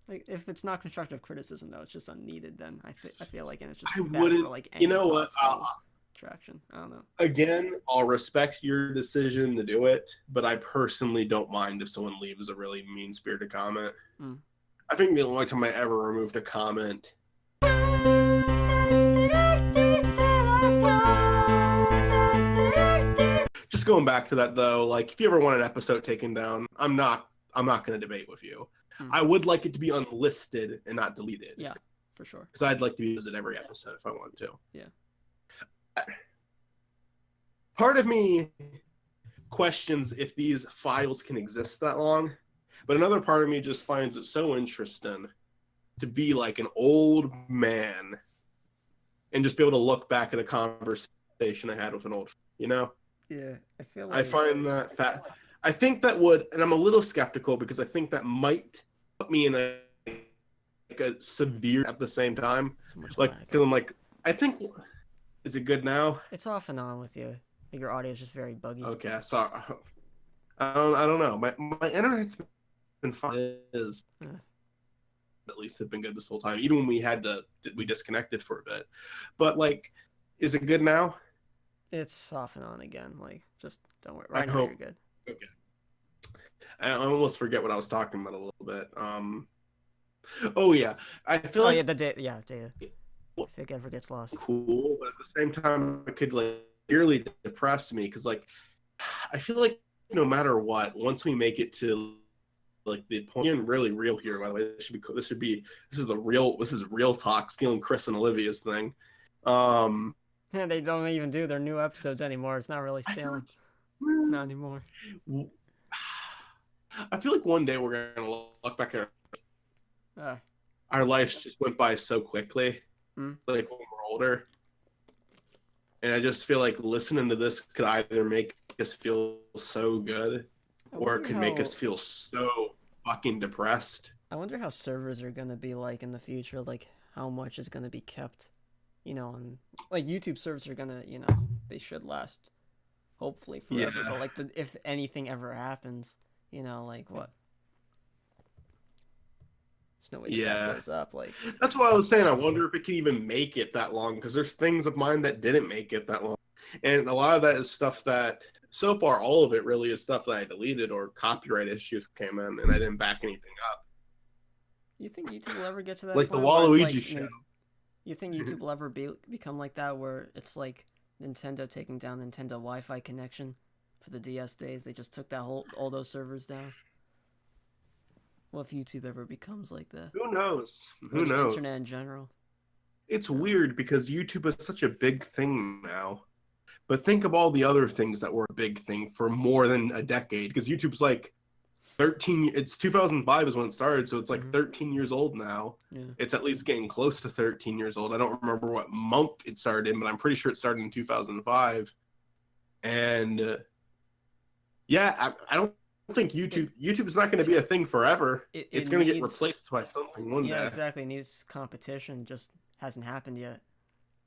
Like, if it's not constructive criticism, though, it's just unneeded, then I feel like, and it's just I bad wouldn't, for, like, any possible traction. I don't know. Again, I'll respect your decision to do it, but I personally don't mind if someone leaves a really mean-spirited comment. I think the only time I ever removed a comment... Just going back to that, though, like, if you ever want an episode taken down, I'm not going to debate with you. I would like it to be unlisted and not deleted. Yeah, for sure. Because I'd like to visit every episode if I wanted to. Yeah. Part of me questions if these files can exist that long, but another part of me just finds it so interesting to be like an old man and just be able to look back at a conversation I had with an old, Yeah, I feel like... I find that I think that would, and I'm a little skeptical because I think that might put me in a severe at the same time. So much like, lag. because I'm like, I think, is it good now? It's off and on with you. Your audio is just very buggy. Okay, sorry. I don't know. My internet's been fine. At least have been good this whole time, even when we disconnected for a bit. But like, is it good now? It's off and on again. Like, just don't worry. Right now you're good. Okay. I almost forget what I was talking about a little bit. Oh yeah, I feel like data. If it ever gets lost. Cool, but at the same time, it could like really depress me because like I feel like no matter what, once we make it to like the point, and really real here. By the way, this is real talk, stealing Chris and Olivia's thing. Yeah, they don't even do their new episodes anymore. It's not really stealing. Not anymore. I feel like one day we're gonna look back at our lives just went by so quickly, like when we're older. And I just feel like listening to this could either make us feel so good, or it could make us feel so fucking depressed. I wonder how servers are gonna be like in the future. Like how much is gonna be kept, and like YouTube servers are gonna, they should last, hopefully forever. Yeah. But like if anything ever happens, like what? There's no way that goes up. Like that's why I was saying. I wonder if it can even make it that long, because there's things of mine that didn't make it that long, and a lot of that is stuff that so far all of it really is stuff that I deleted or copyright issues came in and I didn't back anything up. You think YouTube will ever get to that? Like point the where Waluigi like, show. You think YouTube will ever become like that, where it's like Nintendo taking down Nintendo Wi-Fi connection for the DS days? They just took all those servers down. What if YouTube ever becomes like that? Who knows? Or the internet in general. It's weird because YouTube is such a big thing now. But think of all the other things that were a big thing for more than a decade. Because YouTube's like 13, it's 2005 is when it started, so it's like 13 years old now. Yeah. It's at least getting close to 13 years old. I don't remember what month it started in, but I'm pretty sure it started in 2005. And I don't think YouTube is not going to be a thing forever. It's going to get replaced by something one day. Yeah, exactly. It needs competition. Just hasn't happened yet.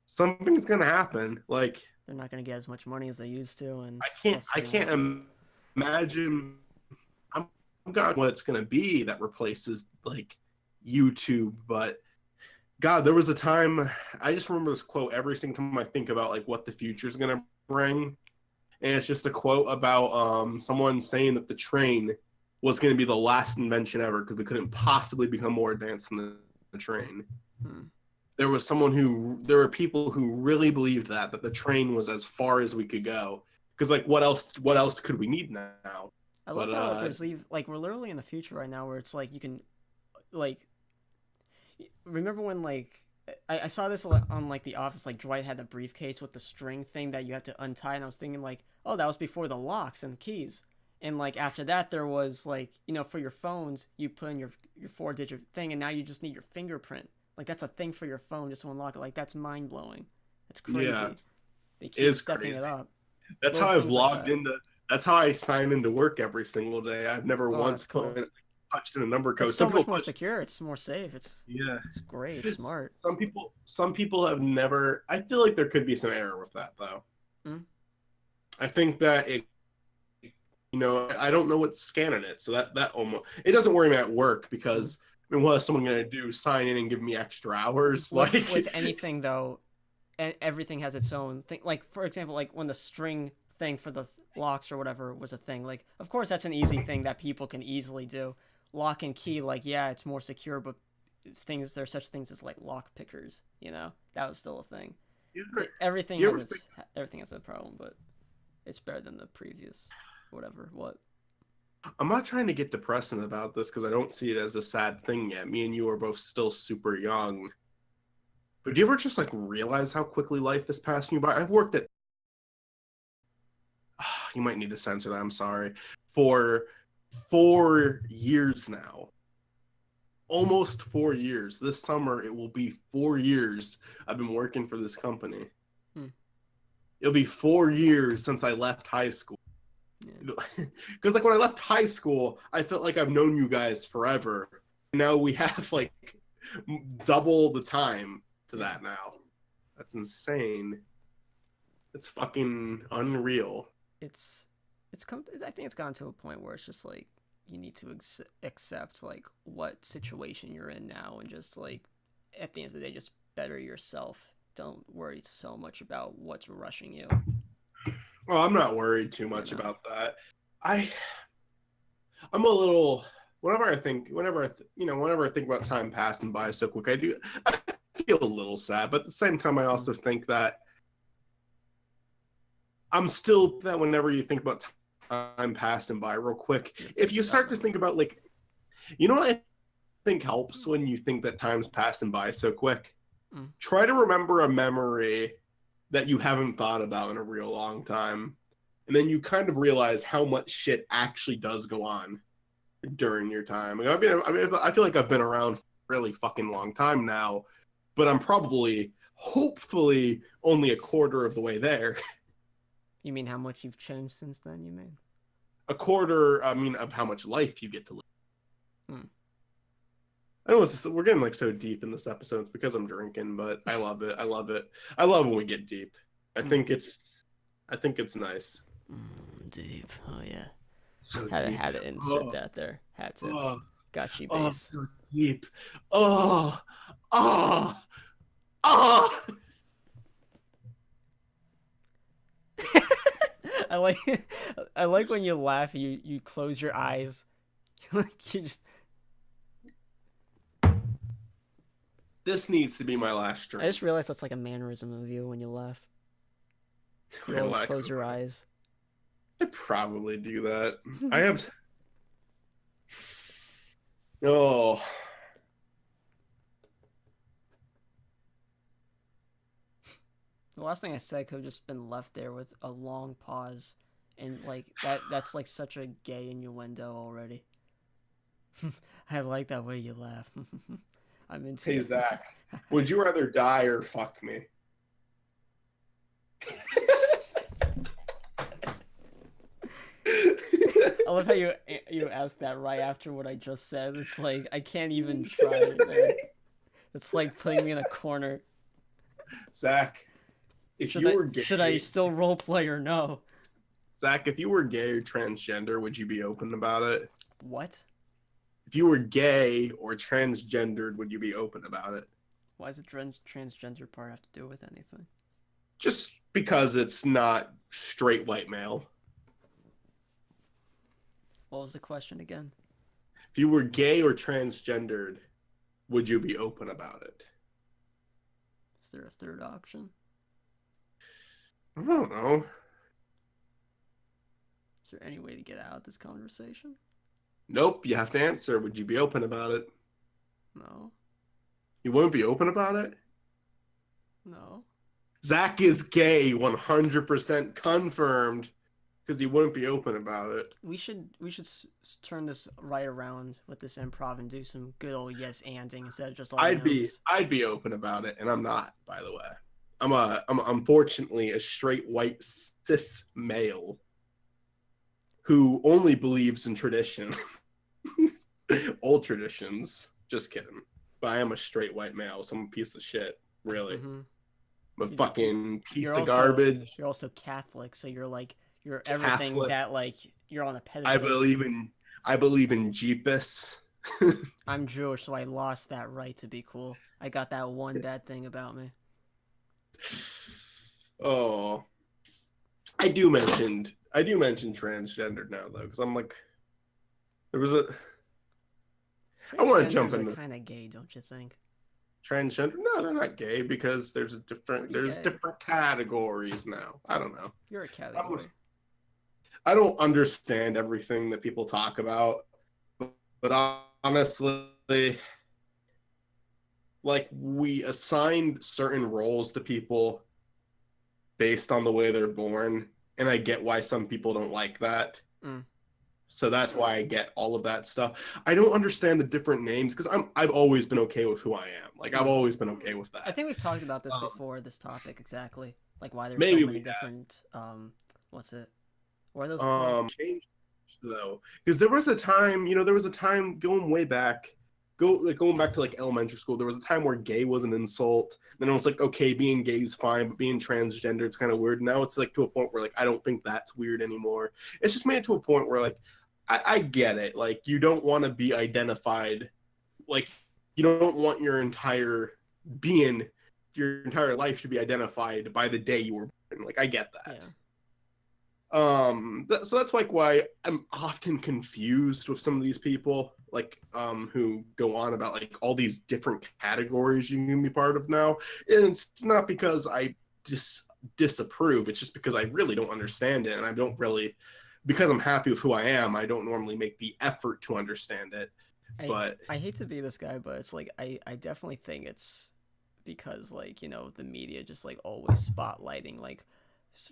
Something's going to happen. Like they're not going to get as much money as they used to, and I can't imagine. I'm God, what it's going to be that replaces like YouTube. But God, there was a time I just remember this quote every single time I think about like what the future is going to bring. And it's just a quote about someone saying that the train was going to be the last invention ever because we couldn't possibly become more advanced than the train. There were people who really believed that the train was as far as we could go. Because like, what else could we need now? I love how there's like we're literally in the future right now where it's like you can, like, remember when like. I saw this on like The Office, like Dwight had the briefcase with the string thing that you had to untie, and I was thinking like, oh, that was before the locks and keys. And like after that there was like, for your phones you put in your 4-digit thing, and now you just need your fingerprint. Like that's a thing for your phone just to unlock it. Like that's mind blowing. That's crazy. Yeah, they keep stepping it up. That's how I've logged into. That's how I sign into work every single day. I've never once touched in a number code. It's so much more secure. It's more safe. It's great. It's smart. Some people have never. I feel like there could be some error with that though. I think that I don't know what's scanning it, so that almost it doesn't worry me at work because I mean, what is someone gonna do? Sign in and give me extra hours? With anything though, and everything has its own thing. Like for example, like when the string thing for the locks or whatever was a thing. Like of course that's an easy thing that people can easily do. Lock and key, like yeah, it's more secure, but there's such things as like lock pickers. That was still a thing. Everything has a problem, but it's better than the previous whatever. What? I'm not trying to get depressing about this because I don't see it as a sad thing yet. Me and you are both still super young. But do you ever just like realize how quickly life is passing you by? I've worked at you might need to censor that, I'm sorry. For 4 years now. Almost 4 years. This summer it will be 4 years I've been working for this company. It'll be 4 years since I left high school. Because like when I left high school, I felt like I've known you guys forever. Now we have like double the time to that now. That's insane. It's fucking unreal. I think it's gotten to a point where it's just like you need to accept like what situation you're in now, and just like at the end of the day, just better yourself. Don't worry so much about what's rushing you. Well, I'm not worried too much about that. I'm a little. Whenever I think about time passing by so quick, I feel a little sad. But at the same time, I also think that I'm still that whenever you think about time passing by real quick, if you start to think about like, what I think helps when you think that time's passing by so quick? Try to remember a memory that you haven't thought about in a real long time. And then you kind of realize how much shit actually does go on during your time. I feel like I've been around for a really fucking long time now, but I'm probably, hopefully, only a quarter of the way there. You mean how much you've changed since then, you mean? A quarter, of how much life you get to live. I know we're getting like so deep in this episode. It's because I'm drinking, but I love it. I love it. I love when we get deep. I think it's nice. Deep. Oh yeah. So had to insert that there. Had to. Got you, base. So deep. I like when you laugh. You close your eyes. Like you just. This needs to be my last drink. I just realized that's like a mannerism of you when you laugh. You always close your eyes. I probably do that. I have. Oh. The last thing I said could have just been left there with a long pause, and like that's like such a gay innuendo already. I like that way you laugh. I'm into it. Hey Zach, would you rather die or fuck me? I love how you asked that right after what I just said. It's like I can't even try it, man. It's like putting me in a corner. Zach, if you were gay, should I still roleplay or no? Zach, if you were gay or transgender, would you be open about it? What? If you were gay or transgendered, would you be open about it? Why does the transgender part have to do with anything? Just because it's not straight white male. What was the question again? If you were gay or transgendered, would you be open about it? Is there a third option? I don't know. Is there any way to get out of this conversation? Nope, you have to answer. Would you be open about it? No. You wouldn't be open about it? No. Zach is gay, 100% confirmed, because he wouldn't be open about it. We should turn this right around with this improv and do some good old yes anding instead of just all. I'd be open about it, and I'm not, by the way. I'm unfortunately a straight white cis male who only believes in tradition. Old traditions. Just kidding. But I am a straight white male, so I'm a piece of shit, really. Mm-hmm. I'm a fucking piece of garbage. You're also Catholic, so you're everything that like you're on a I pedestal. believe in Jeepus. I'm Jewish, so I lost that right to be cool. I got that one bad thing about me. Oh, I do mention transgender now though, because I'm like, there was a. I want to jump Transgenders are into kind of gay, don't you think? transgender. No, they're not gay because Pretty there's gay. different categories now. I don't know. You're a I'm, category. I don't understand everything that people talk about, but honestly, like we assigned certain roles to people based on the way they're born, and I get why some people don't like that. Mm. So that's why I get all of that stuff. I don't understand the different names because I've always been okay with who I am. Like I've always been okay with I that. think we've talked about this Um, before, this topic exactly. Like why there's so maybe many we different what's it? What are those called? changed though because there was a time, there was a time going way back, going back to like elementary school. There was a time where gay was an insult. Then it was like, okay, being gay is fine, but being transgender it's kind of weird. Now it's like to a point where like I don't think that's weird anymore. It's just made it to a point where like I get it. Like you don't want to be identified, like you don't want being your entire life to be identified by the day you were born. Like I get that. Yeah. So that's like why I'm often confused with some of these people, like who go on about like all these different categories you can be part of now. And it's not because I disapprove, it's just because I really don't understand it, and I don't really, because I'm happy with who I am, I don't normally make the effort to understand it. But I hate to be this guy, but it's like I definitely think it's because like, the media just like always spotlighting like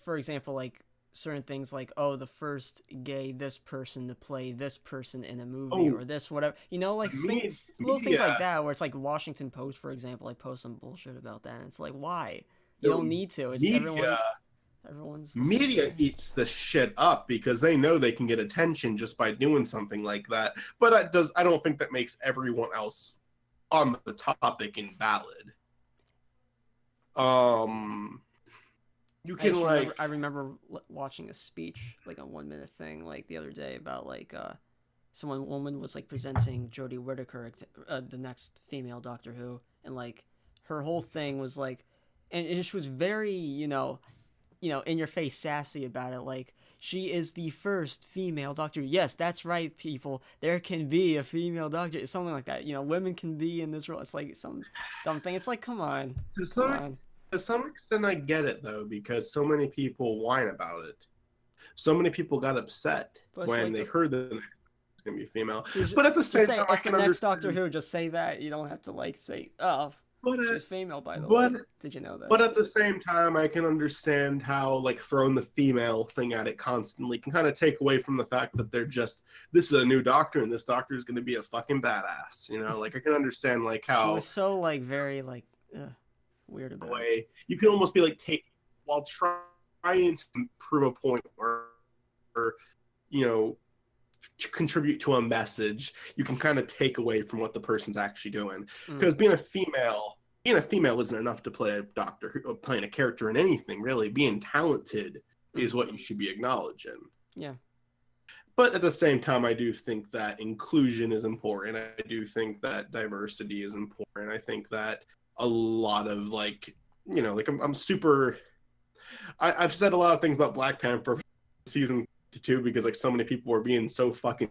for example, like certain things like, oh, the first gay this person to play this person in a movie oh, or this whatever, like things, little things like media, that where it's like Washington Post for example like post some bullshit about that and it's like why you so don't need to, it's media everyone's the same media way. eats the shit up because they know they can get attention just by doing something like that. But I don't think that makes everyone else on the topic invalid. You I can just remember like, I remember watching a speech like a 1 minute thing like the other day about like someone woman was like presenting Jodie Whittaker, the next female Doctor Who, and like her whole thing was like, and she was very in your face sassy about it, like she is the first female Doctor. Yes, that's right, people. There can be a female Doctor, something like that. Women can be in this role. It's like some dumb thing. It's like, come on, to come some on. to some extent I get it though, because so many people whine about it. So many people got upset But it's when like they this. heard that the next was gonna be a female. But at the Just same say time I it's the can next Doctor understand. Who. Just say that. You don't have to like say, oh, But she's female, by the but way. Did you know that? But at the same time, I can understand how like throwing the female thing at it constantly can kind of take away from the fact that this is a new doctor and this doctor is going to be a fucking badass. Like I can understand like She was how so like very like weird about it. way you can almost be like take while trying to prove a point or you know to contribute to a message, you can kind of take away from what the person's actually doing. Mm. Because being a female isn't enough to play a doctor, playing a character in anything really. Being talented Mm. is what you should be acknowledging. Yeah. But at the same time, I do think that inclusion is important. I do think that diversity is important. I think that a lot of like, like I'm super. I've said a lot of things about Black Panther season 2 because like so many people were being so fucking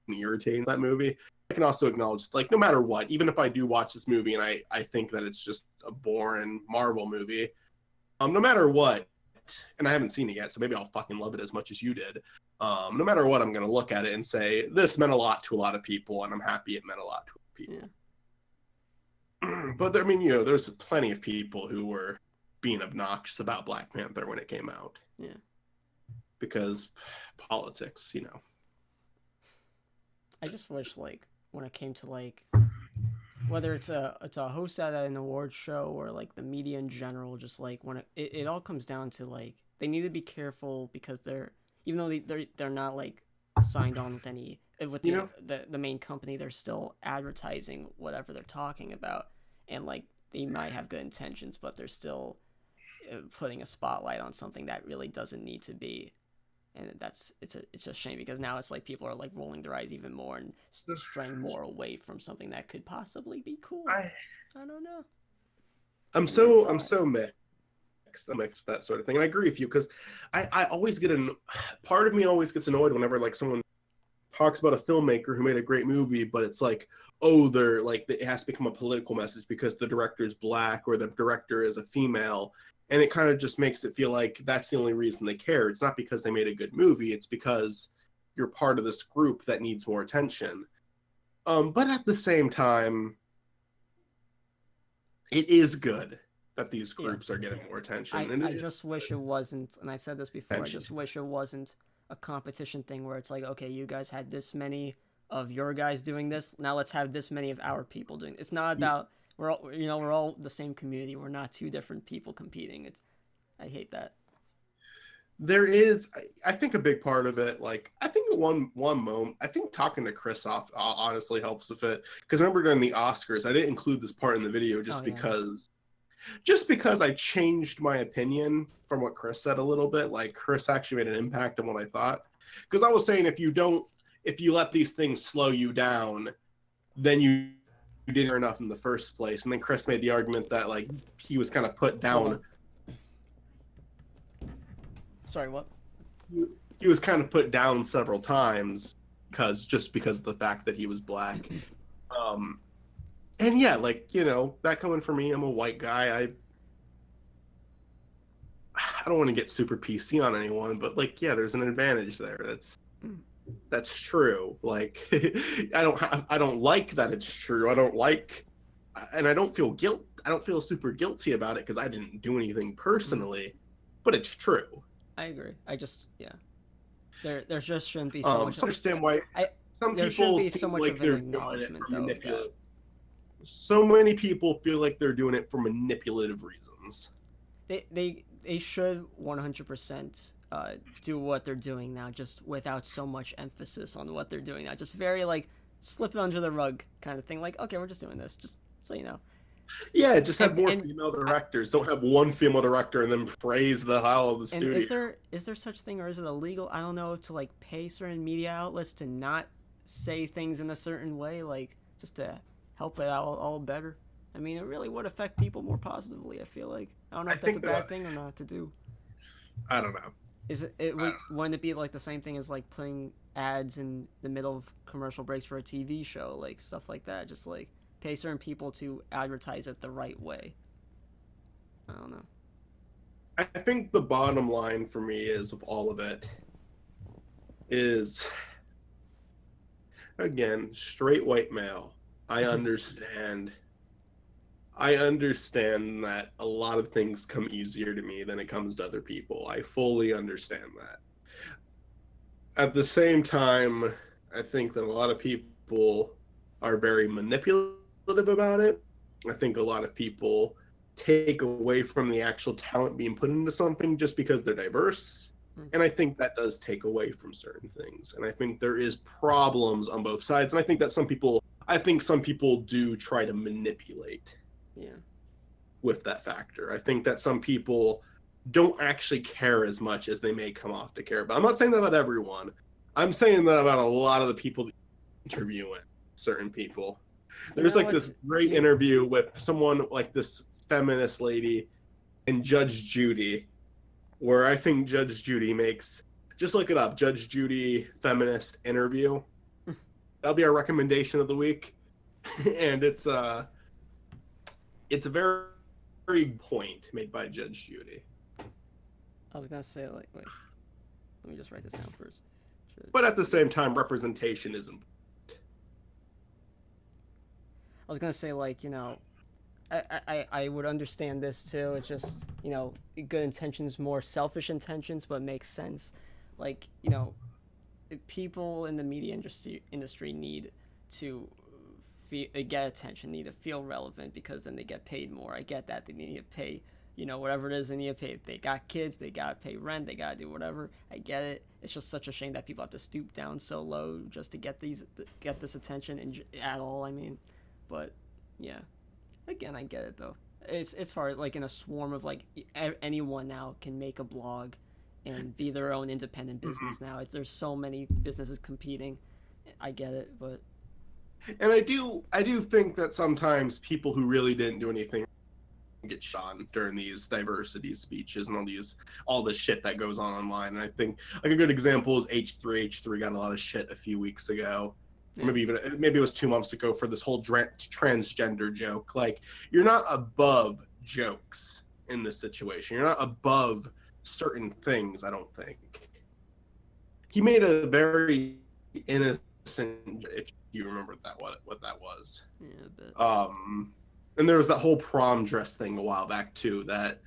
irritating that movie. I can also acknowledge, like, no matter what, even if I do watch this movie and I think that it's just a boring Marvel movie, no matter what, and I haven't seen it yet, so maybe I'll fucking love it as much as you did. No matter what, I'm going to look at it and say, this meant a lot to a lot of people, and I'm happy it meant a lot to people. Yeah. But, I mean, there's plenty of people who were being obnoxious about Black Panther when it came out. Yeah. Because politics, I just wish, like, when it came to, like, whether it's a host at an award show or, like, the media in general, just, like, when it all comes down to, like, they need to be careful because even though they're not, like, signed on with the main company, they're still advertising whatever they're talking about. And, like, they might have good intentions, but they're still putting a spotlight on something that really doesn't need to be and it's a shame because now it's like people are like rolling their eyes even more and straying more away from something that could possibly be cool. I I don't know. I'm so mixed. I'm mixed with that sort of thing, and I agree with you because I always get part of me always gets annoyed whenever like someone talks about a filmmaker who made a great movie, but it's like, oh, they're like it has to become a political message because the director is black or the director is a female, and it kind of just makes it feel like that's the only reason they care. It's not because they made a good movie, it's because you're part of this group that needs more attention. But at the same time, it is good that these groups are getting more attention. I just wish it wasn't, and I've said this before, I just wish it wasn't a competition thing where it's like, okay, you guys had this many of your guys doing this, now let's have this many of our people doing it. It's not about, we're all the same community, we're not two different people competing. I hate that. There is, I think, a big part of it. Like, I think one moment, I think talking to Chris off honestly helps with it. Because remember during the Oscars, I didn't include this part in the video just because I changed my opinion from what Chris said a little bit. Like, Chris actually made an impact on what I thought. Because I was saying if you let these things slow you down, then you didn't earn enough in the first place. And then Chris made the argument that like he was kind of put down. Sorry, what? He was kind of put down several times because of the fact that he was black. And yeah, like, that coming from me, I'm a white guy. I don't want to get super PC on anyone, but like, yeah, there's an advantage there. That's true. Like, I don't like that it's true. And I don't feel guilt. I don't feel super guilty about it because I didn't do anything personally, but it's true. I agree. I just, there just shouldn't be so much. I understand why some people seem like they're doing it for manipulative. So many people feel like they're doing it for manipulative reasons. They should 100% do what they're doing now, just without so much emphasis on what they're doing now. Just very like slip it under the rug kind of thing. Like, okay, we're just doing this, just so you know. Yeah, just have more female directors. Don't have one female director and then praise the hell of the studio. Is there such thing, or is it illegal? I don't know, to like pay certain media outlets to not say things in a certain way, like just to help it out all better. I mean, it really would affect people more positively. I feel like I don't know if that's a bad thing or not to do. I don't know. Wouldn't it be like the same thing as like putting ads in the middle of commercial breaks for a TV show, like stuff like that? Just like pay certain people to advertise it the right way. I don't know. I think the bottom line for me is of all of it is, again, straight white male. I understand that a lot of things come easier to me than it comes to other people. I fully understand that. At the same time, I think that a lot of people are very manipulative about it. I think a lot of people take away from the actual talent being put into something just because they're diverse. And I think that does take away from certain things. And I think there is problems on both sides. And I think that some people do try to manipulate with that factor. I think that some people don't actually care as much as they may come off to care about. I'm not saying that about everyone. I'm saying that about a lot of the people that interviewing certain people. There's like this great interview with someone like this feminist lady and Judge Judy, where I think Judge Judy makes, just look it up, Judge Judy feminist interview. That'll be our recommendation of the week. And it's a very, very point made by Judge Judy. I was gonna say, like, wait, let me just write this down first. But at the same time, representation is important. I was gonna say, like, I would understand this too. It's just, good intentions, more selfish intentions, but makes sense. Like, people in the media industry need to get attention, need to feel relevant, because then they get paid more. I get that. They need to pay, whatever it is they need to pay. If they got kids, they gotta pay rent, they gotta do whatever. I get it. It's just such a shame that people have to stoop down so low just to get this attention at all, I mean. But yeah, again, I get it though. It's hard. Like, in a swarm of, like, anyone now can make a blog and be their own independent business now. There's so many businesses competing. I get it, but And I do think that sometimes people who really didn't do anything get shot during these diversity speeches and all this shit that goes on online. And I think like a good example is H3. H3 got a lot of shit a few weeks ago. Yeah. Maybe it was 2 months ago for this whole transgender joke. Like, you're not above jokes in this situation. You're not above certain things, I don't think. He made a very innocent, if you remember what that was. Yeah, a bit. And there was that whole prom dress thing a while back too that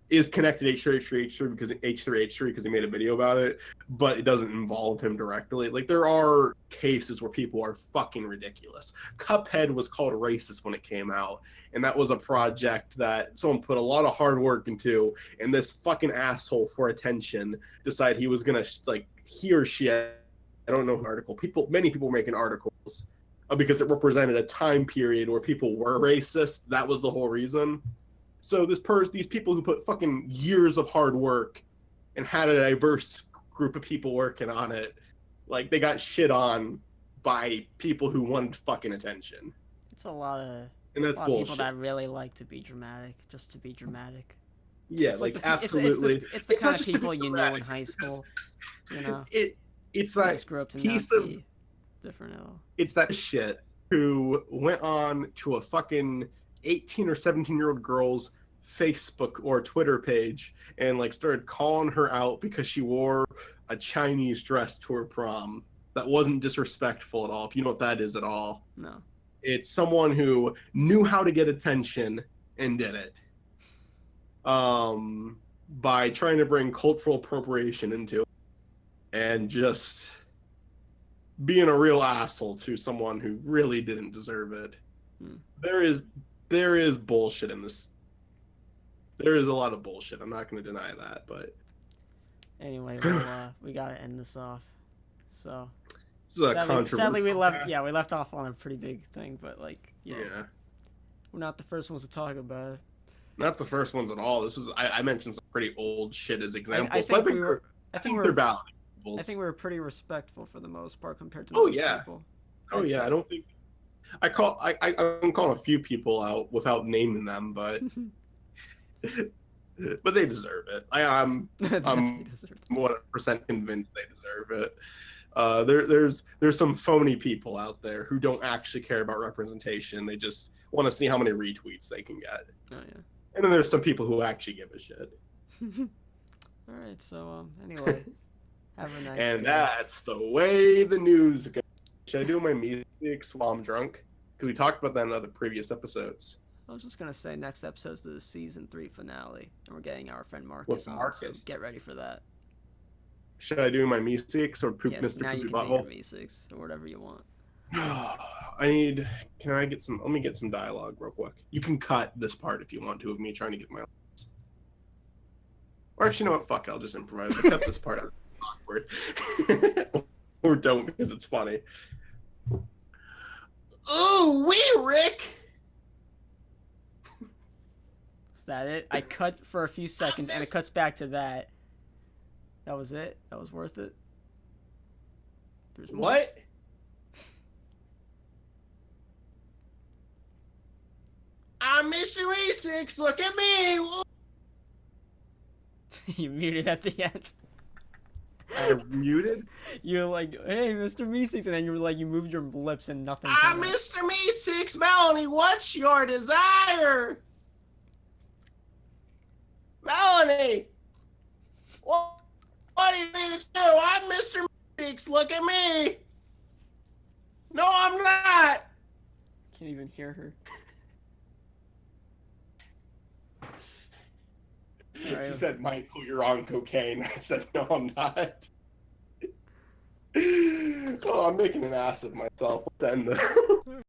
is connected to H3 because H3 because he made a video about it, but it doesn't involve him directly. Like, there are cases where people are fucking ridiculous. Cuphead was called racist when it came out, and that was a project that someone put a lot of hard work into, and this fucking asshole for attention decided he was gonna, like, he or she, I don't know, many people were making articles because it represented a time period where people were racist. That was the whole reason. So these people who put fucking years of hard work and had a diverse group of people working on it, like, they got shit on by people who wanted fucking attention. It's a lot of bullshit. People that really like to be dramatic, just to be dramatic. Yeah, it's like absolutely. It's the kind of people you know in high school. You know, it's that just grew up to piece not of be different at all. It's that shit who went on to a fucking 18 or 17-year-old girl's Facebook or Twitter page and like started calling her out because she wore a Chinese dress to her prom. That wasn't disrespectful at all, if you know what that is at all. No. It's someone who knew how to get attention and did it. By trying to bring cultural appropriation into it and just being a real asshole to someone who really didn't deserve it. There is bullshit in this. There is a lot of bullshit. I'm not going to deny that, but anyway, we got to end this off. So sadly we left off on a pretty big thing, but like, yeah. We're not the first ones to talk about it. Not the first ones at all. This was I mentioned some pretty old shit as examples. I think they're valid. I think we were pretty respectful for the most part compared to most people. I don't think I'm calling a few people out without naming them, but but they deserve it. I'm 100% convinced they deserve it. There's some phony people out there who don't actually care about representation. They just want to see how many retweets they can get. Oh yeah. And then there's some people who actually give a shit. All right. So anyway, have a nice. And day. That's the way the news goes. Should I do my music while I'm drunk? Because we talked about that in other previous episodes. I was just gonna say next episode's the season 3 finale, and we're getting our friend Marcus on. So get ready for that. Should I do my Me6 or poop yes, Mr. now Poopy you can Butthole? do your Me6 or whatever you want. Let me get some dialogue real quick. You can cut this part if you want to of me trying to get my lines. Or actually, you know what? Fuck it, I'll just improvise. I'll cut this part out. Awkward. Or don't, because it's funny. Ooh, wee, Rick! Is that it? I cut for a few seconds, and it cuts back to that. That was it? That was worth it? There's more. What? I'm Mr. E6, look at me! You muted at the end. I muted? You're like, hey, Mr. Me6, and then you were like, you moved your lips and nothing. I'm Mr. Me6, Melanie, what's your desire? Melanie! What do you mean to do? I'm Mr. Me6, look at me! No, I'm not! Can't even hear her. She said, Michael, you're on cocaine. I said, no, I'm not. Oh, I'm making an ass of myself. Let's end this.